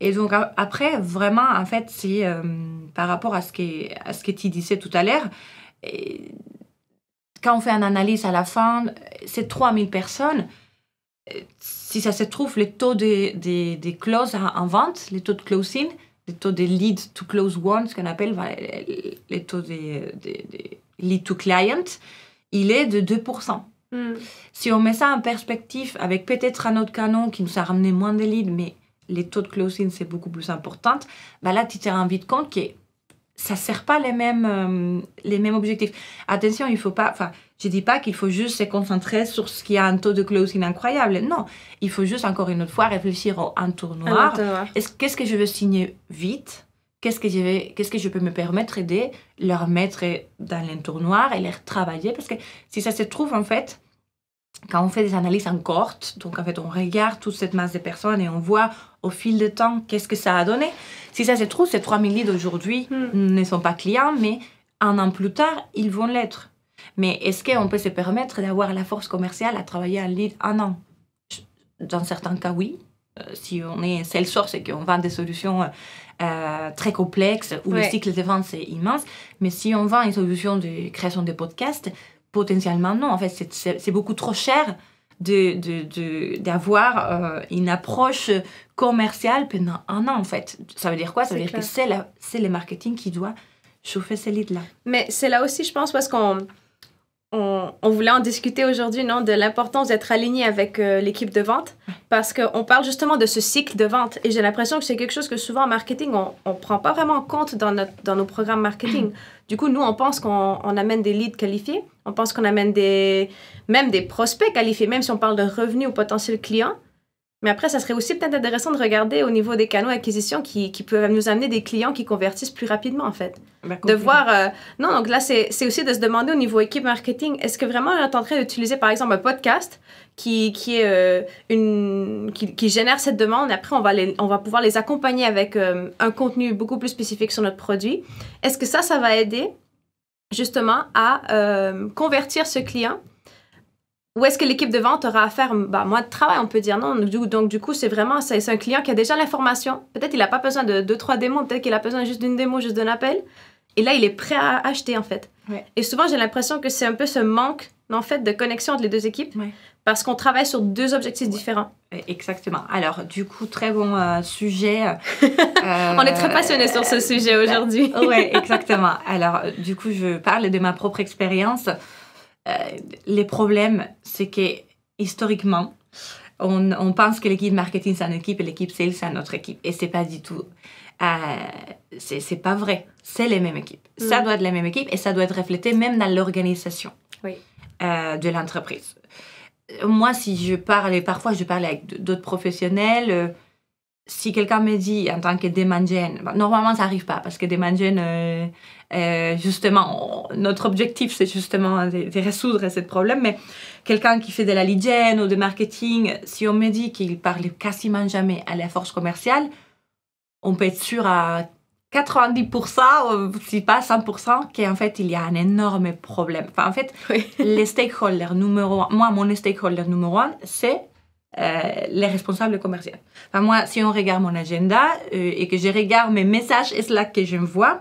Et donc, après, vraiment, en fait, c'est par rapport à ce que tu disais tout à l'heure, quand on fait une analyse à la fin, c'est 3000 personnes. Si ça se trouve, les taux des closes en vente, les taux de closing, les taux des leads to close one, ce qu'on appelle les taux des lead to client, il est de 2%. Si on met ça en perspective avec peut-être un autre canon qui nous a ramené moins de leads, mais les taux de closing, c'est beaucoup plus important, là, tu te rends vite compte que ça ne sert pas les mêmes objectifs. Attention, il faut pas... Je ne dis pas qu'il faut juste se concentrer sur ce qui a un taux de closing incroyable. Non, il faut juste, encore une autre fois, réfléchir au entonnoir. Qu'est-ce que je veux signer vite? Qu'est-ce que je peux me permettre de leur mettre dans l'entonnoir et les travailler? Parce que si ça se trouve, en fait, quand on fait des analyses en cohorte, donc en fait, on regarde toute cette masse de personnes et on voit au fil du temps qu'est-ce que ça a donné. Si ça se trouve, ces 3000 leads aujourd'hui ne sont pas clients, mais un an plus tard, ils vont l'être. Mais est-ce qu'on peut se permettre d'avoir la force commerciale à travailler un lead un an? Dans certains cas, oui. Si on est Salesforce et qu'on vend des solutions très complexes où le cycle de vente c'est immense, mais si on vend une solution de création de podcasts, potentiellement non. En fait, c'est beaucoup trop cher d'avoir une approche commerciale pendant un an, en fait. Ça veut dire quoi? Ça veut dire que c'est le marketing qui doit chauffer ces leads-là. Mais c'est là aussi, je pense, parce qu'on voulait en discuter aujourd'hui, non, de l'importance d'être aligné avec l'équipe de vente, parce qu'on parle justement de ce cycle de vente, et j'ai l'impression que c'est quelque chose que souvent en marketing, on ne prend pas vraiment en compte dans nos programmes marketing. Du coup, nous, on pense qu'on amène des leads qualifiés, on pense qu'on amène même des prospects qualifiés, même si on parle de revenus ou potentiels clients. Mais après, ça serait aussi peut-être intéressant de regarder au niveau des canaux d'acquisition qui peuvent nous amener des clients qui convertissent plus rapidement, en fait. De voir... non, donc là, c'est aussi de se demander au niveau équipe marketing, est-ce que vraiment on est en train d'utiliser, par exemple, un podcast qui génère cette demande. Après, on va pouvoir les accompagner avec un contenu beaucoup plus spécifique sur notre produit. Est-ce que ça va aider, justement, à convertir ce client? Ou est-ce que l'équipe de vente aura à faire moins de travail, on peut dire non. Donc, du coup, c'est un client qui a déjà l'information. Peut-être qu'il n'a pas besoin de 2-3 démos. Peut-être qu'il a besoin juste d'une démo, juste d'un appel. Et là, il est prêt à acheter, en fait. Ouais. Et souvent, j'ai l'impression que c'est un peu ce manque, en fait, de connexion entre les deux équipes. Ouais. Parce qu'on travaille sur 2 objectifs différents. Exactement. Alors, du coup, très bon sujet. On est très passionnés sur ce sujet aujourd'hui. Oui, exactement. Alors, du coup, je parle de ma propre expérience. Les problèmes, c'est que historiquement, on pense que l'équipe marketing c'est une équipe et l'équipe sales c'est une autre équipe. Et c'est pas du tout. C'est pas vrai. C'est les mêmes équipes. Ça doit être les mêmes équipes et ça doit être reflété même dans l'organisation de l'entreprise. Moi, si je parle, et parfois je parle avec d'autres professionnels, si quelqu'un me dit en tant que demand gen, normalement ça n'arrive pas parce que demand gen, justement, notre objectif c'est justement de résoudre ce problème, mais quelqu'un qui fait de la lead gen ou de marketing, si on me dit qu'il parle quasiment jamais à la force commerciale, on peut être sûr à 90%, si pas 100%, qu'en fait, il y a un énorme problème. Enfin, en fait, les stakeholders numéro un, moi, mon stakeholder numéro un, c'est les responsables commerciaux. Enfin, moi, si on regarde mon agenda et que je regarde mes messages Slack que je vois,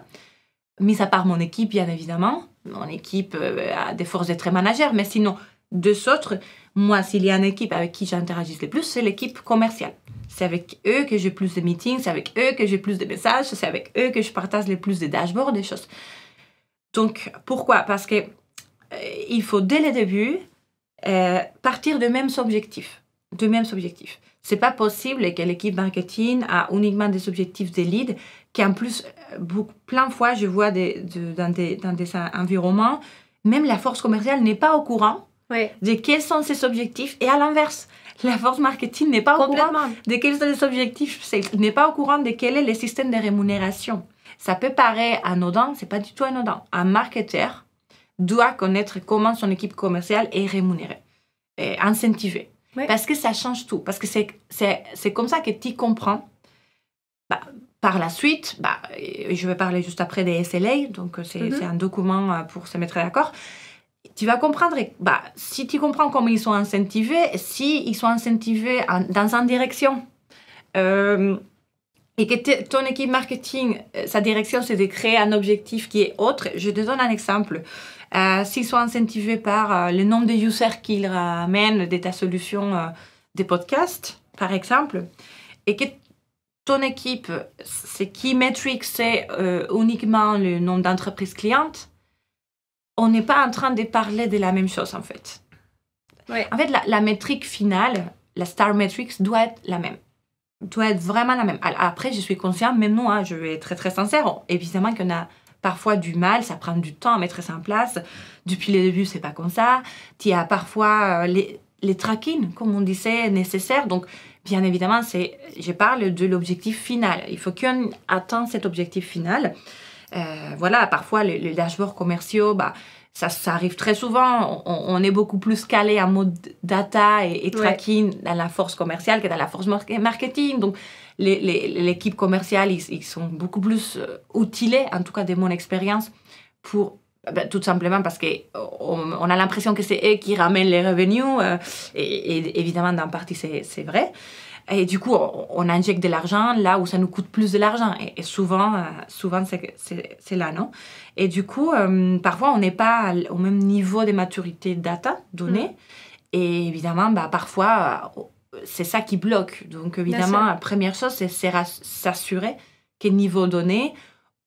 mis à part mon équipe, bien évidemment, mon équipe a des forces d'être manager, mais sinon, deux autres, moi, s'il y a une équipe avec qui j'interagis le plus, c'est l'équipe commerciale. C'est avec eux que j'ai plus de meetings, c'est avec eux que j'ai plus de messages, c'est avec eux que je partage le plus de dashboards, des choses. Donc, pourquoi? Parce que il faut, dès le début, partir de mêmes objectifs. C'est pas possible que l'équipe marketing a uniquement des objectifs de lead, qui en plus, plein de fois, je vois dans des environnements, même la force commerciale n'est pas au courant de quels sont ses objectifs, et à l'inverse. La force marketing n'est pas au courant de quels sont les objectifs, n'est pas au courant de quel est le système de rémunération. Ça peut paraître anodin, c'est pas du tout anodin. Un marketeur doit connaître comment son équipe commerciale est rémunérée, et incentivée. Parce que ça change tout. Parce que c'est comme ça que tu comprends. Par la suite, je vais parler juste après des SLA, donc c'est un document pour se mettre d'accord. Tu vas comprendre, si tu comprends comment ils sont incentivés, si ils sont incentivés dans une direction, et que ton équipe marketing, sa direction, c'est de créer un objectif qui est autre. Je te donne un exemple. S'ils sont incentivés par le nombre de users qu'ils ramènent de ta solution des podcasts, par exemple, et que ton équipe, c'est key metrics, c'est uniquement le nombre d'entreprises clientes, on n'est pas en train de parler de la même chose, en fait. En fait, la métrique finale, la star metrics, doit être la même. Doit être vraiment la même. Après, je suis consciente, même nous, je vais être très, très sincère, évidemment qu'on a parfois du mal, ça prend du temps à mettre ça en place. Depuis le début, c'est pas comme ça. Il y a parfois les tracking, comme on disait, nécessaires. Donc, bien évidemment, je parle de l'objectif final. Il faut qu'on atteigne cet objectif final. Parfois, les dashboards commerciaux, ça arrive très souvent. On est beaucoup plus calé en mode data et tracking dans la force commerciale que dans la force marketing. Donc, l'équipe commerciale, ils sont beaucoup plus outillés, en tout cas de mon expérience, pour tout simplement parce qu'on a l'impression que c'est eux qui ramènent les revenus. Et évidemment, dans partie, c'est vrai. Et du coup, on injecte de l'argent là où ça nous coûte plus de l'argent. Et souvent c'est là, non? Et du coup, parfois, on n'est pas au même niveau de maturité data, données. Et évidemment, parfois, c'est ça qui bloque. Donc, évidemment, la première chose, c'est s'assurer qu'au niveau données,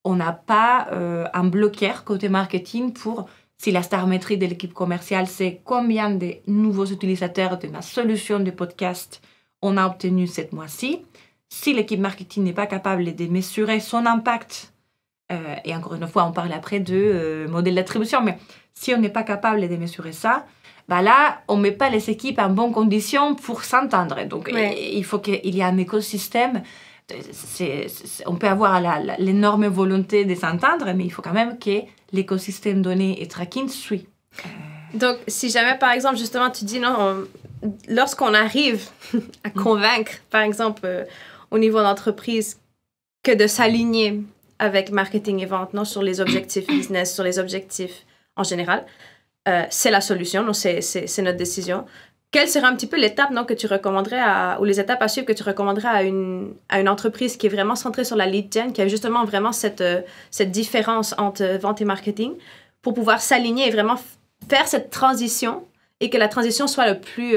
on n'a pas un bloqueur côté marketing pour... Si la star métrique de l'équipe commerciale, c'est combien de nouveaux utilisateurs de ma solution de podcast on a obtenu cette mois-ci. Si l'équipe marketing n'est pas capable de mesurer son impact, et encore une fois, on parle après de modèle d'attribution, mais si on n'est pas capable de mesurer ça, là, on ne met pas les équipes en bonnes conditions pour s'entendre. Donc, il faut qu'il y ait un écosystème. On peut avoir l'énorme volonté de s'entendre, mais il faut quand même que l'écosystème donné et tracking suit. Donc, si jamais, par exemple, justement, tu dis non, lorsqu'on arrive à convaincre, par exemple, au niveau d'entreprise, que de s'aligner avec marketing et vente, non, sur les objectifs business, sur les objectifs en général, c'est la solution, donc c'est notre décision. Quelle serait un petit peu l'étape que tu recommanderais ou les étapes à suivre que tu recommanderais à une entreprise qui est vraiment centrée sur la lead gen, qui a justement vraiment cette différence entre vente et marketing, pour pouvoir s'aligner et vraiment faire cette transition et que la transition soit le plus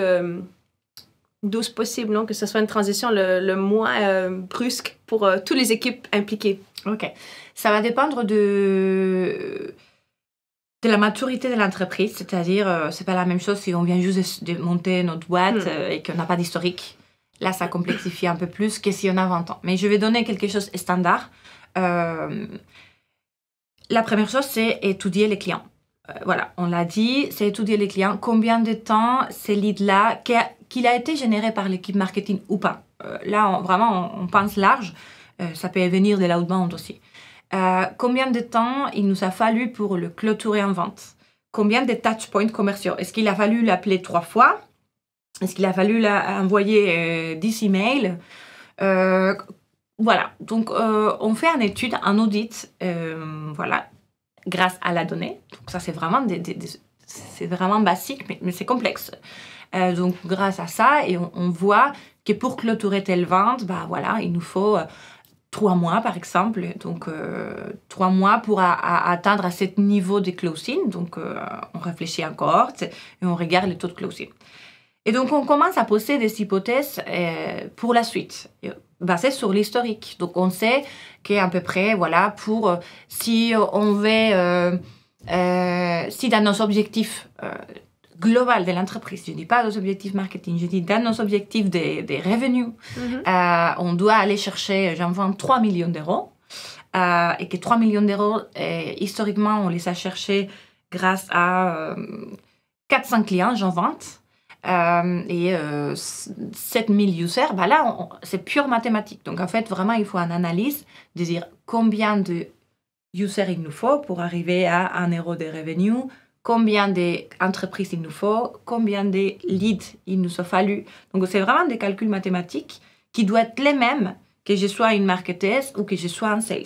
douce possible, non? Que ce soit une transition le moins brusque pour toutes les équipes impliquées. OK. Ça va dépendre de la maturité de l'entreprise, c'est-à-dire, c'est pas la même chose si on vient juste de monter notre boîte et qu'on n'a pas d'historique. Là, ça complexifie un peu plus que si on a 20 ans. Mais je vais donner quelque chose de standard. La première chose, c'est étudier les clients. On l'a dit, c'est étudier les clients. Combien de temps ces leads-là, qu'il a été généré par l'équipe marketing ou pas. là, vraiment, on pense large. Ça peut venir de l'outbound aussi. Combien de temps il nous a fallu pour le clôturer en vente? Combien de touchpoints commerciaux? Est-ce qu'il a fallu l'appeler 3 fois? Est-ce qu'il a fallu envoyer 10 emails? Voilà. Donc, on fait une étude, un audit, voilà, grâce à la donnée. Donc, ça, c'est vraiment, c'est vraiment basique, mais c'est complexe. Donc, grâce à ça, et on voit que pour clôturer telle vente, bah, voilà, il nous faut 3 mois, par exemple. Donc, 3 mois pour atteindre à ce niveau de closing. Donc, on réfléchit en cohorte et on regarde le taux de closing. Et donc, on commence à poser des hypothèses pour la suite, basées sur l'historique. Donc, on sait qu'à peu près, voilà, pour si on veut, si dans nos objectifs global de l'entreprise, je ne dis pas nos objectifs marketing, je dis dans nos objectifs des revenus, on doit aller chercher, j'en vends 3 millions d'euros, et que 3 millions d'euros, historiquement, on les a cherchés grâce à 400 clients, j'en vente, et 7000 users, bah là, c'est pure mathématique. Donc, en fait, vraiment, il faut une analyse de dire combien de users il nous faut pour arriver à 1 euro de revenus, combien d'entreprises il nous faut, combien de leads il nous a fallu. Donc, c'est vraiment des calculs mathématiques qui doivent être les mêmes que je sois une marketeuse ou que je sois en sales.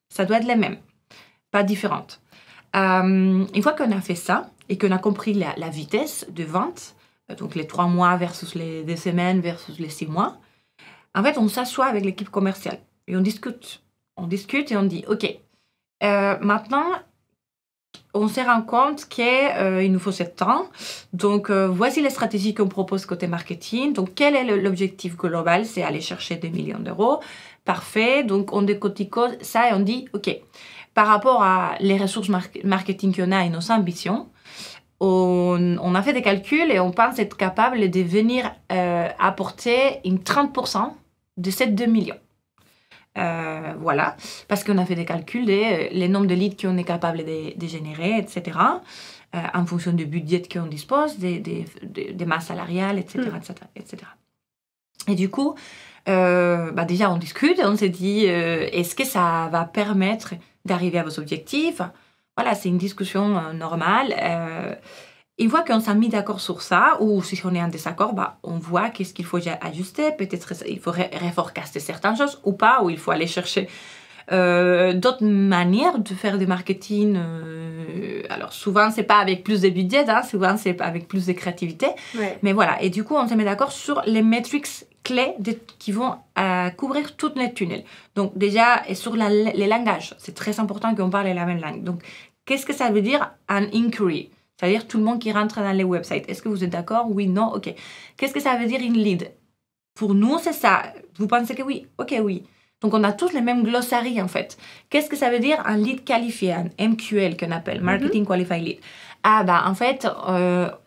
Ça doit être les mêmes, pas différentes. Une fois qu'on a fait ça et qu'on a compris la vitesse de vente, donc les 3 mois versus les 2 semaines versus les 6 mois, en fait, on s'assoit avec l'équipe commerciale et on discute. On discute et on dit, OK, maintenant, on se rend compte qu'il nous faut 7 ans. Donc, voici les stratégies qu'on propose côté marketing. Donc, quel est l'objectif global? C'est aller chercher 2 millions d'euros. Parfait. Donc, on décortique ça et on dit, OK, par rapport à les ressources marketing qu'on a et nos ambitions, on a fait des calculs et on pense être capable de venir apporter une 30% de ces 2 millions. Voilà, parce qu'on a fait des calculs les nombres de leads qu'on est capable de générer, etc., en fonction du budget qu'on dispose, des masses salariales, etc., etc. Et du coup, déjà, on discute et on s'est dit, est-ce que ça va permettre d'arriver à vos objectifs? Voilà, c'est une discussion normale. Une fois qu'on s'est mis d'accord sur ça, ou si on est en désaccord, on voit qu'est-ce qu'il faut ajuster. Peut-être il faut reforecaster certaines choses ou pas, ou il faut aller chercher d'autres manières de faire du marketing. Alors souvent, c'est pas avec plus de budget, souvent c'est avec plus de créativité. Ouais. Mais voilà, et du coup, on se met d'accord sur les metrics clés qui vont couvrir tous les tunnels. Donc déjà, et sur les langages, c'est très important qu'on parle la même langue. Donc, qu'est-ce que ça veut dire un inquiry? C'est-à-dire tout le monde qui rentre dans les websites. Est-ce que vous êtes d'accord? Oui, non, ok. Qu'est-ce que ça veut dire une lead? Pour nous, c'est ça. Vous pensez que oui? Ok, oui. Donc, on a tous les mêmes glossaries, en fait. Qu'est-ce que ça veut dire un lead qualifié, un MQL qu'on appelle, Marketing Qualified Lead? En fait,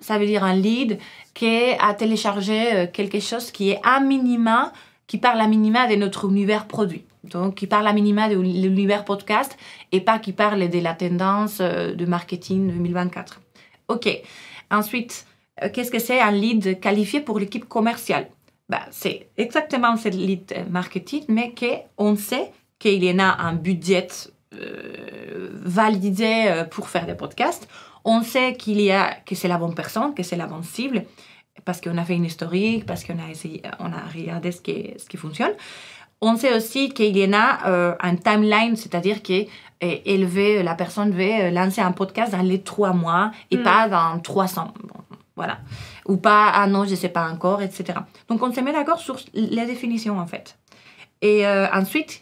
ça veut dire un lead qui a téléchargé quelque chose qui est qui parle à minima de notre univers produit. Donc, qui parle à minima de l'univers podcast et pas qui parle de la tendance de marketing 2024. OK. Ensuite, qu'est-ce que c'est un lead qualifié pour l'équipe commerciale? C'est exactement ce lead marketing, mais qu'on sait qu'il y en a un budget validé pour faire des podcasts. On sait que c'est la bonne personne, que c'est la bonne cible, parce qu'on a fait une historique, parce qu'on a essayé, on a regardé ce qui fonctionne. On sait aussi qu'il y en a un timeline, c'est-à-dire que la personne veut lancer un podcast dans les 3 mois et pas dans 300. Bon, voilà. Ou pas, non, je ne sais pas encore, etc. Donc, on se met d'accord sur les définitions, en fait. Et ensuite,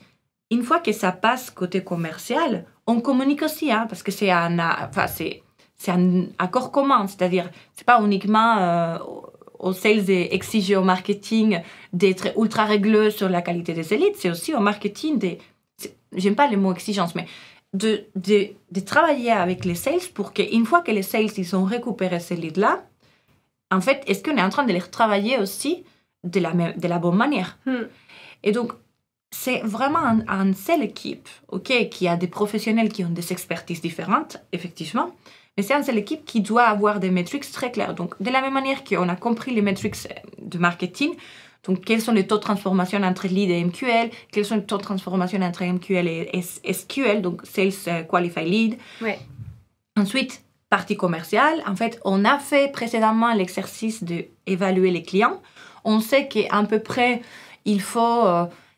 une fois que ça passe côté commercial, on communique aussi, parce que c'est un accord commun, c'est-à-dire, c'est pas uniquement aux sales et exiger au marketing d'être ultra régleux sur la qualité des leads, c'est aussi au marketing j'aime pas le mot exigence, mais de travailler avec les sales pour qu'une fois que les sales ils ont récupéré ces leads-là, en fait, est-ce qu'on est en train de les retravailler aussi de la bonne manière? Et donc, c'est vraiment une seule équipe, qui a des professionnels qui ont des expertises différentes, effectivement, mais c'est une seule équipe qui doit avoir des métriques très claires. Donc, de la même manière qu'on a compris les métriques de marketing, Donc, quels sont les taux de transformation entre lead et MQL? Quels sont les taux de transformation entre MQL et SQL? Donc, Sales Qualified Lead. Ouais. Ensuite, partie commerciale. En fait, on a fait précédemment l'exercice d'évaluer les clients. On sait qu'à peu près, il faut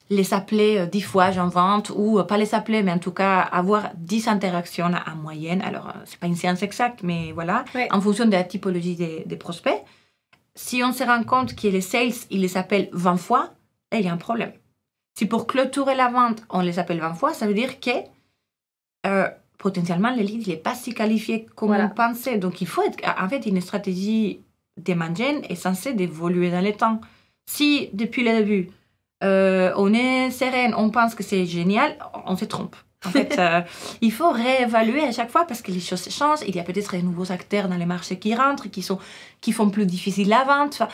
les appeler 10 fois en vente, ou pas les appeler, mais en tout cas avoir 10 interactions en moyenne. Alors, ce n'est pas une science exacte, mais voilà, en fonction de la typologie des prospects. Si on se rend compte que les sales, ils les appellent 20 fois, il y a un problème. Si pour clôturer la vente, on les appelle 20 fois, ça veut dire que potentiellement, le lead n'est pas si qualifié comme on pensait. Donc, il faut en fait, une stratégie demand gen est censée évoluer dans le temps. Si, depuis le début, on est sereine, on pense que c'est génial, on se trompe. En fait, il faut réévaluer à chaque fois parce que les choses changent. Il y a peut-être de nouveaux acteurs dans les marchés qui rentrent, qui font plus difficile la vente. Enfin,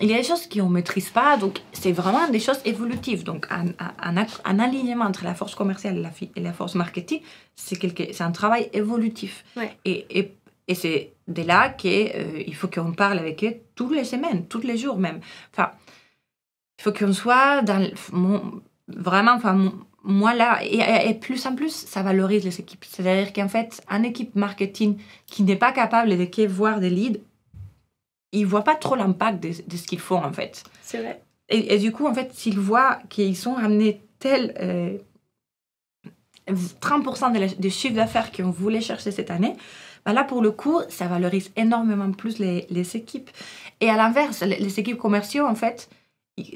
il y a des choses qu'on ne maîtrise pas. Donc, c'est vraiment des choses évolutives. Donc, un alignement entre la force commerciale et la force marketing, c'est un travail évolutif. Ouais. Et c'est de là qu'il faut qu'on parle avec eux toutes les semaines, tous les jours même. Enfin, il faut qu'on soit vraiment... Moi, là, et plus en plus, ça valorise les équipes. C'est-à-dire qu'en fait, une équipe marketing qui n'est pas capable de voir des leads, ils ne voient pas trop l'impact de ce qu'ils font, en fait. C'est vrai. Et du coup, en fait, s'ils voient qu'ils sont ramenés tel 30% de chiffre d'affaires qu'on voulait chercher cette année, ben là, pour le coup, ça valorise énormément plus les équipes. Et à l'inverse, les équipes commerciaux, en fait...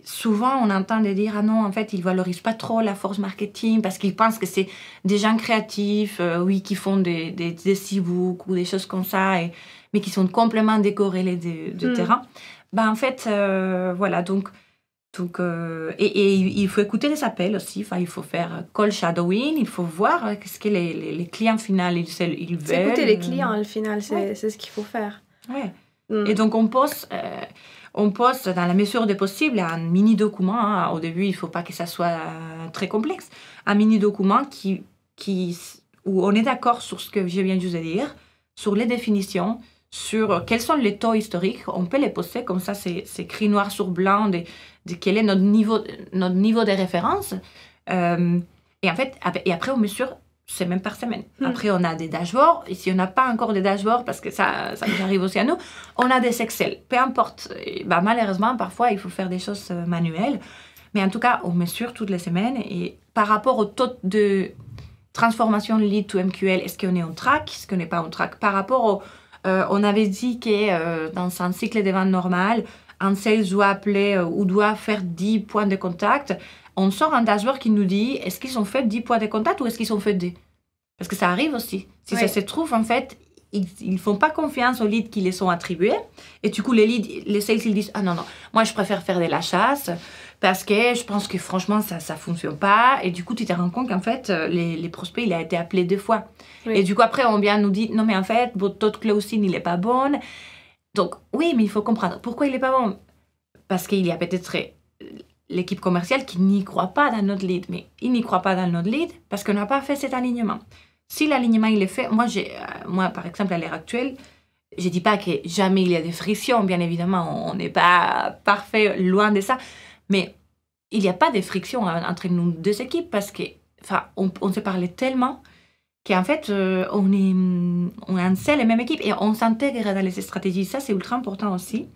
Souvent, on entend dire « Ah non, en fait, ils ne valorisent pas trop la force marketing parce qu'ils pensent que c'est des gens créatifs, qui font des e-books ou des choses comme ça, mais qui sont complètement décorrélés de terrain. » Ben, en fait, voilà, donc et il faut écouter les appels aussi. Enfin, il faut faire call shadowing, il faut voir ce que les clients finaux ils veulent. C'est écouter les clients, au final, c'est ce qu'il faut faire. Ouais. Et donc, on pose dans la mesure des possibles un mini-document. Au début, il ne faut pas que ça soit très complexe. Un mini-document où on est d'accord sur ce que je viens juste de dire, sur les définitions, sur quels sont les taux historiques. On peut les poster comme ça, c'est écrit noir sur blanc de quel est notre niveau de référence. Et en fait, après, on mesure semaine par semaine. Après, on a des dashboards. Et si on n'a pas encore des dashboards, parce que ça nous arrive aussi à nous, on a des Excel. Peu importe. Malheureusement, parfois, il faut faire des choses manuelles. Mais en tout cas, on mesure toutes les semaines. Et par rapport au taux de transformation lead to MQL, est-ce qu'on est on track? Est-ce qu'on n'est pas on track? Par rapport on avait dit que dans un cycle de vente normal, un sales doit appeler ou doit faire 10 points de contact. On sort un dashboard qui nous dit est-ce qu'ils ont fait 10 points de contact ou est-ce qu'ils ont fait 2? Parce que ça arrive aussi. Si ça se trouve, en fait, ils ne font pas confiance aux leads qui les sont attribués. Et du coup, les sales, ils disent « Ah non, moi, je préfère faire de la chasse parce que je pense que franchement, ça ne fonctionne pas. » Et du coup, tu te rends compte qu'en fait, les prospects, il a été appelé 2 fois. Oui. Et du coup, après, on vient nous dire « Non, mais en fait, votre taux de closing, il n'est pas bon. » Donc, oui, mais il faut comprendre. Pourquoi il n'est pas bon? Parce qu'il y a peut-être l'équipe commerciale qui n'y croit pas dans notre lead. Mais il n'y croit pas dans notre lead parce qu'on n'a pas fait cet alignement. Si l'alignement il est fait, moi par exemple à l'heure actuelle, je ne dis pas que jamais il y a des frictions, bien évidemment, on n'est pas parfait, loin de ça, mais il n'y a pas de frictions entre nous deux équipes parce qu'on se parlait tellement qu'en fait on est une seule et même équipe et on s'intègre dans les stratégies. Ça c'est ultra important aussi.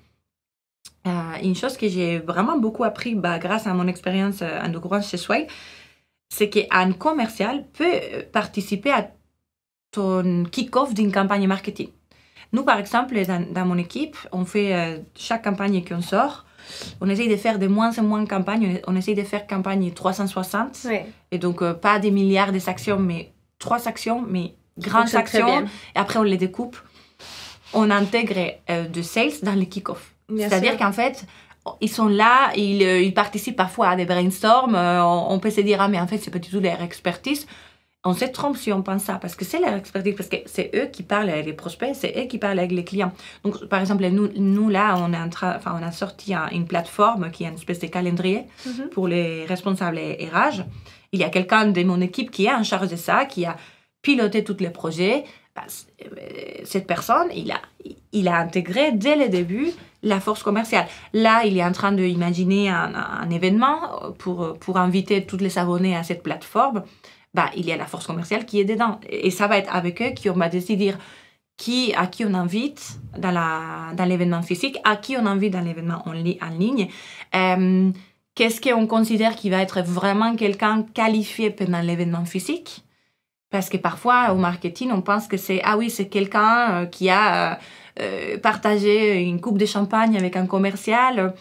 Une chose que j'ai vraiment beaucoup appris grâce à mon expérience en courant chez Swile, c'est qu'un commercial peut participer à ton kick-off d'une campagne marketing. Nous, par exemple, dans mon équipe, on fait chaque campagne qu'on sort, on essaye de faire de moins en moins de campagnes, on essaye de faire campagne 360, et donc pas des milliards d'actions, mais 3 actions, mais grandes actions, et après on les découpe. On intègre de sales dans les kick-off. C'est-à-dire qu'en fait, ils sont là, ils participent parfois à des brainstorms. On peut se dire, ah, mais en fait, c'est pas du tout leur expertise. On se trompe si on pense ça, parce que c'est leur expertise, parce que c'est eux qui parlent avec les prospects, c'est eux qui parlent avec les clients. Donc, par exemple, nous là, on a sorti une plateforme qui est une espèce de calendrier pour les responsables RH. Il y a quelqu'un de mon équipe qui est en charge de ça, qui a piloter tous les projets, cette personne, il a intégré dès le début la force commerciale. Là, il est en train d'imaginer un événement pour inviter tous les abonnés à cette plateforme. Il y a la force commerciale qui est dedans. Et ça va être avec eux qu'on va décider à qui on invite dans l'événement physique, à qui on invite dans l'événement en ligne. Qu'est-ce qu'on considère qui va être vraiment quelqu'un qualifié pendant l'événement physique? Parce que parfois, au marketing, on pense que c'est quelqu'un qui a partagé une coupe de champagne avec un commercial.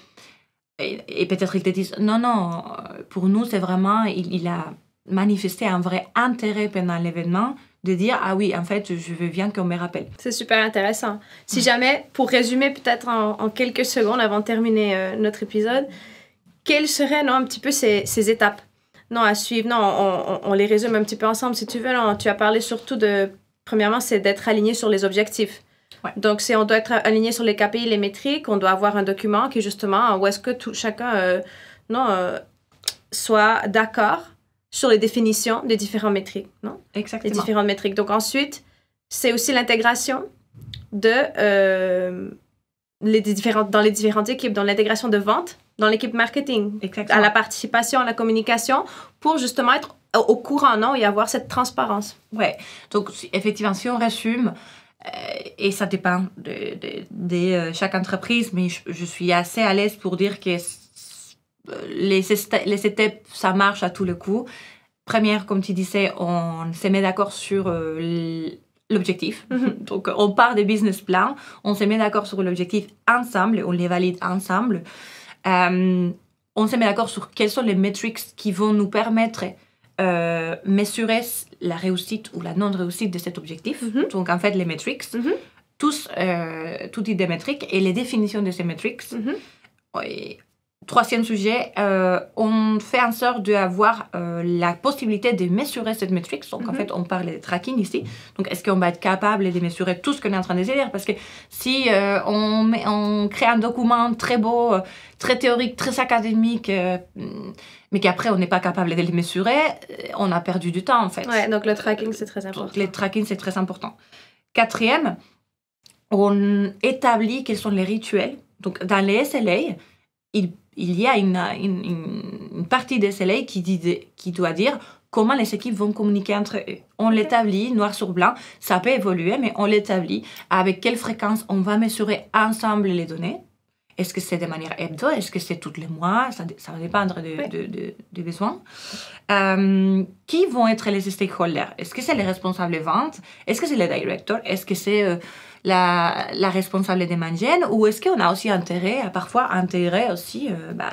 Et peut-être ils te disent, non, pour nous, c'est vraiment, il a manifesté un vrai intérêt pendant l'événement de dire, en fait, je veux bien qu'on me rappelle. C'est super intéressant. Si jamais, pour résumer peut-être en quelques secondes avant de terminer notre épisode, quelles seraient un petit peu ces étapes à suivre? On les résume un petit peu ensemble si tu veux. Tu as parlé surtout premièrement, c'est d'être aligné sur les objectifs. Ouais. Donc, on doit être aligné sur les KPI, les métriques. On doit avoir un document qui, justement, où est-ce que chacun soit d'accord sur les définitions des différentes métriques. Non? Exactement. Les différentes métriques. Donc, ensuite, c'est aussi l'intégration dans les différentes équipes, dans l'intégration de vente, dans l'équipe marketing, Exactement. À la participation, à la communication, pour justement être au courant, et avoir cette transparence. Ouais. Donc, effectivement, si on résume, et ça dépend de chaque entreprise, mais je suis assez à l'aise pour dire que les étapes, ça marche à tous les coups. Première, comme tu disais, on se met d'accord sur l'objectif. Mm-hmm. Donc, on part des business plans, on se met d'accord sur l'objectif ensemble, on les valide ensemble. On se met d'accord sur quelles sont les métriques qui vont nous permettre mesurer la réussite ou la non-réussite de cet objectif. Mm-hmm. Donc, en fait, les métriques, mm-hmm. Tout type de métriques et les définitions de ces métriques. Mm-hmm. Et, troisième sujet, on fait en sorte d'avoir la possibilité de mesurer cette métrique. Donc, en fait, on parle de tracking ici. Donc, est-ce qu'on va être capable de mesurer tout ce qu'on est en train de dire? Parce que si on crée un document très beau, très théorique, très académique, mais qu'après, on n'est pas capable de le mesurer, on a perdu du temps, en fait. Ouais, donc le tracking, c'est très important. Donc, le tracking, c'est très important. Quatrième, on établit quels sont les rituels. Donc, dans les SLA, il y a une partie des SLA qui doit dire comment les équipes vont communiquer entre eux. On l'établit noir sur blanc, ça peut évoluer, mais on l'établit avec quelle fréquence on va mesurer ensemble les données. Est-ce que c'est de manière hebdo? Est-ce que c'est tous les mois? Ça va dépendre des besoins. Qui vont être les stakeholders? Est-ce que c'est les responsables de vente? Est-ce que c'est les directeurs? Est-ce que c'est la responsable des managers? Ou est-ce qu'on a aussi intérêt à parfois intégrer aussi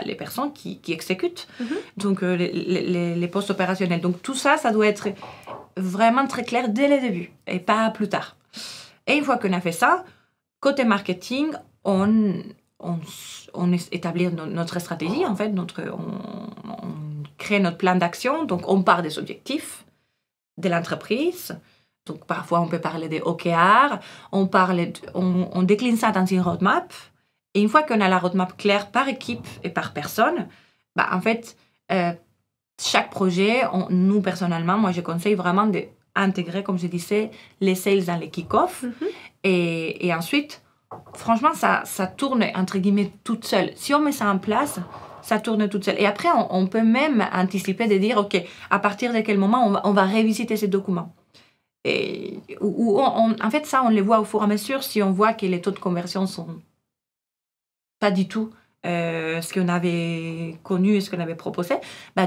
les personnes qui exécutent, donc les postes opérationnels? Donc tout ça, ça doit être vraiment très clair dès le début et pas plus tard. Et une fois qu'on a fait ça, côté marketing, on établit notre stratégie, en fait, on crée notre plan d'action, donc on part des objectifs de l'entreprise. Donc parfois on peut parler des OKR, on décline ça dans une roadmap, et une fois qu'on a la roadmap claire par équipe et par personne, en fait, chaque projet, nous personnellement, moi je conseille vraiment d'intégrer, comme je disais, les sales dans les kick-off, et ensuite, franchement, ça tourne, entre guillemets, toute seule. Si on met ça en place, ça tourne toute seule. Et après, on peut même anticiper de dire, OK, à partir de quel moment on va revisiter ces documents. En fait, ça, on les voit au fur et à mesure. Si on voit que les taux de conversion sont pas du tout ce qu'on avait connu et ce qu'on avait proposé,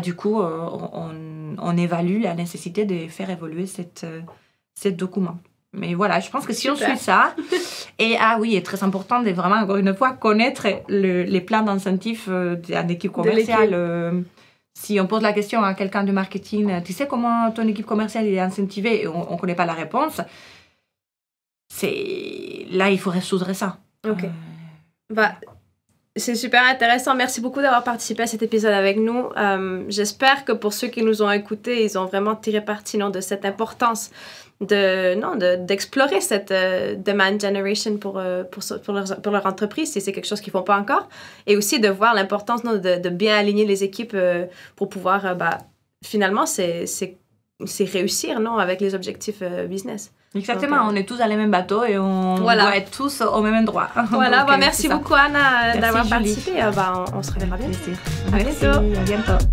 du coup, on évalue la nécessité de faire évoluer ce document. Mais voilà, je pense que si on suit ça, et oui, est très important de vraiment, encore une fois, connaître les plans d'incentifs d'une équipe commerciale. Si on pose la question à quelqu'un du marketing, tu sais comment ton équipe commerciale est incentivée, et on ne connaît pas la réponse, là, il faut résoudre ça. OK. C'est super intéressant. Merci beaucoup d'avoir participé à cet épisode avec nous. J'espère que pour ceux qui nous ont écoutés, ils ont vraiment tiré parti de cette importance d'explorer cette demand generation pour leur entreprise, si c'est quelque chose qu'ils ne font pas encore. Et aussi de voir l'importance de bien aligner les équipes pour pouvoir... finalement, c'est c'est réussir, non, avec les objectifs business. Exactement, on est tous dans les mêmes bateaux et on doit être tous au même endroit. Voilà, merci beaucoup Anna d'avoir Julie. participé. On se reverra bientôt. À bientôt.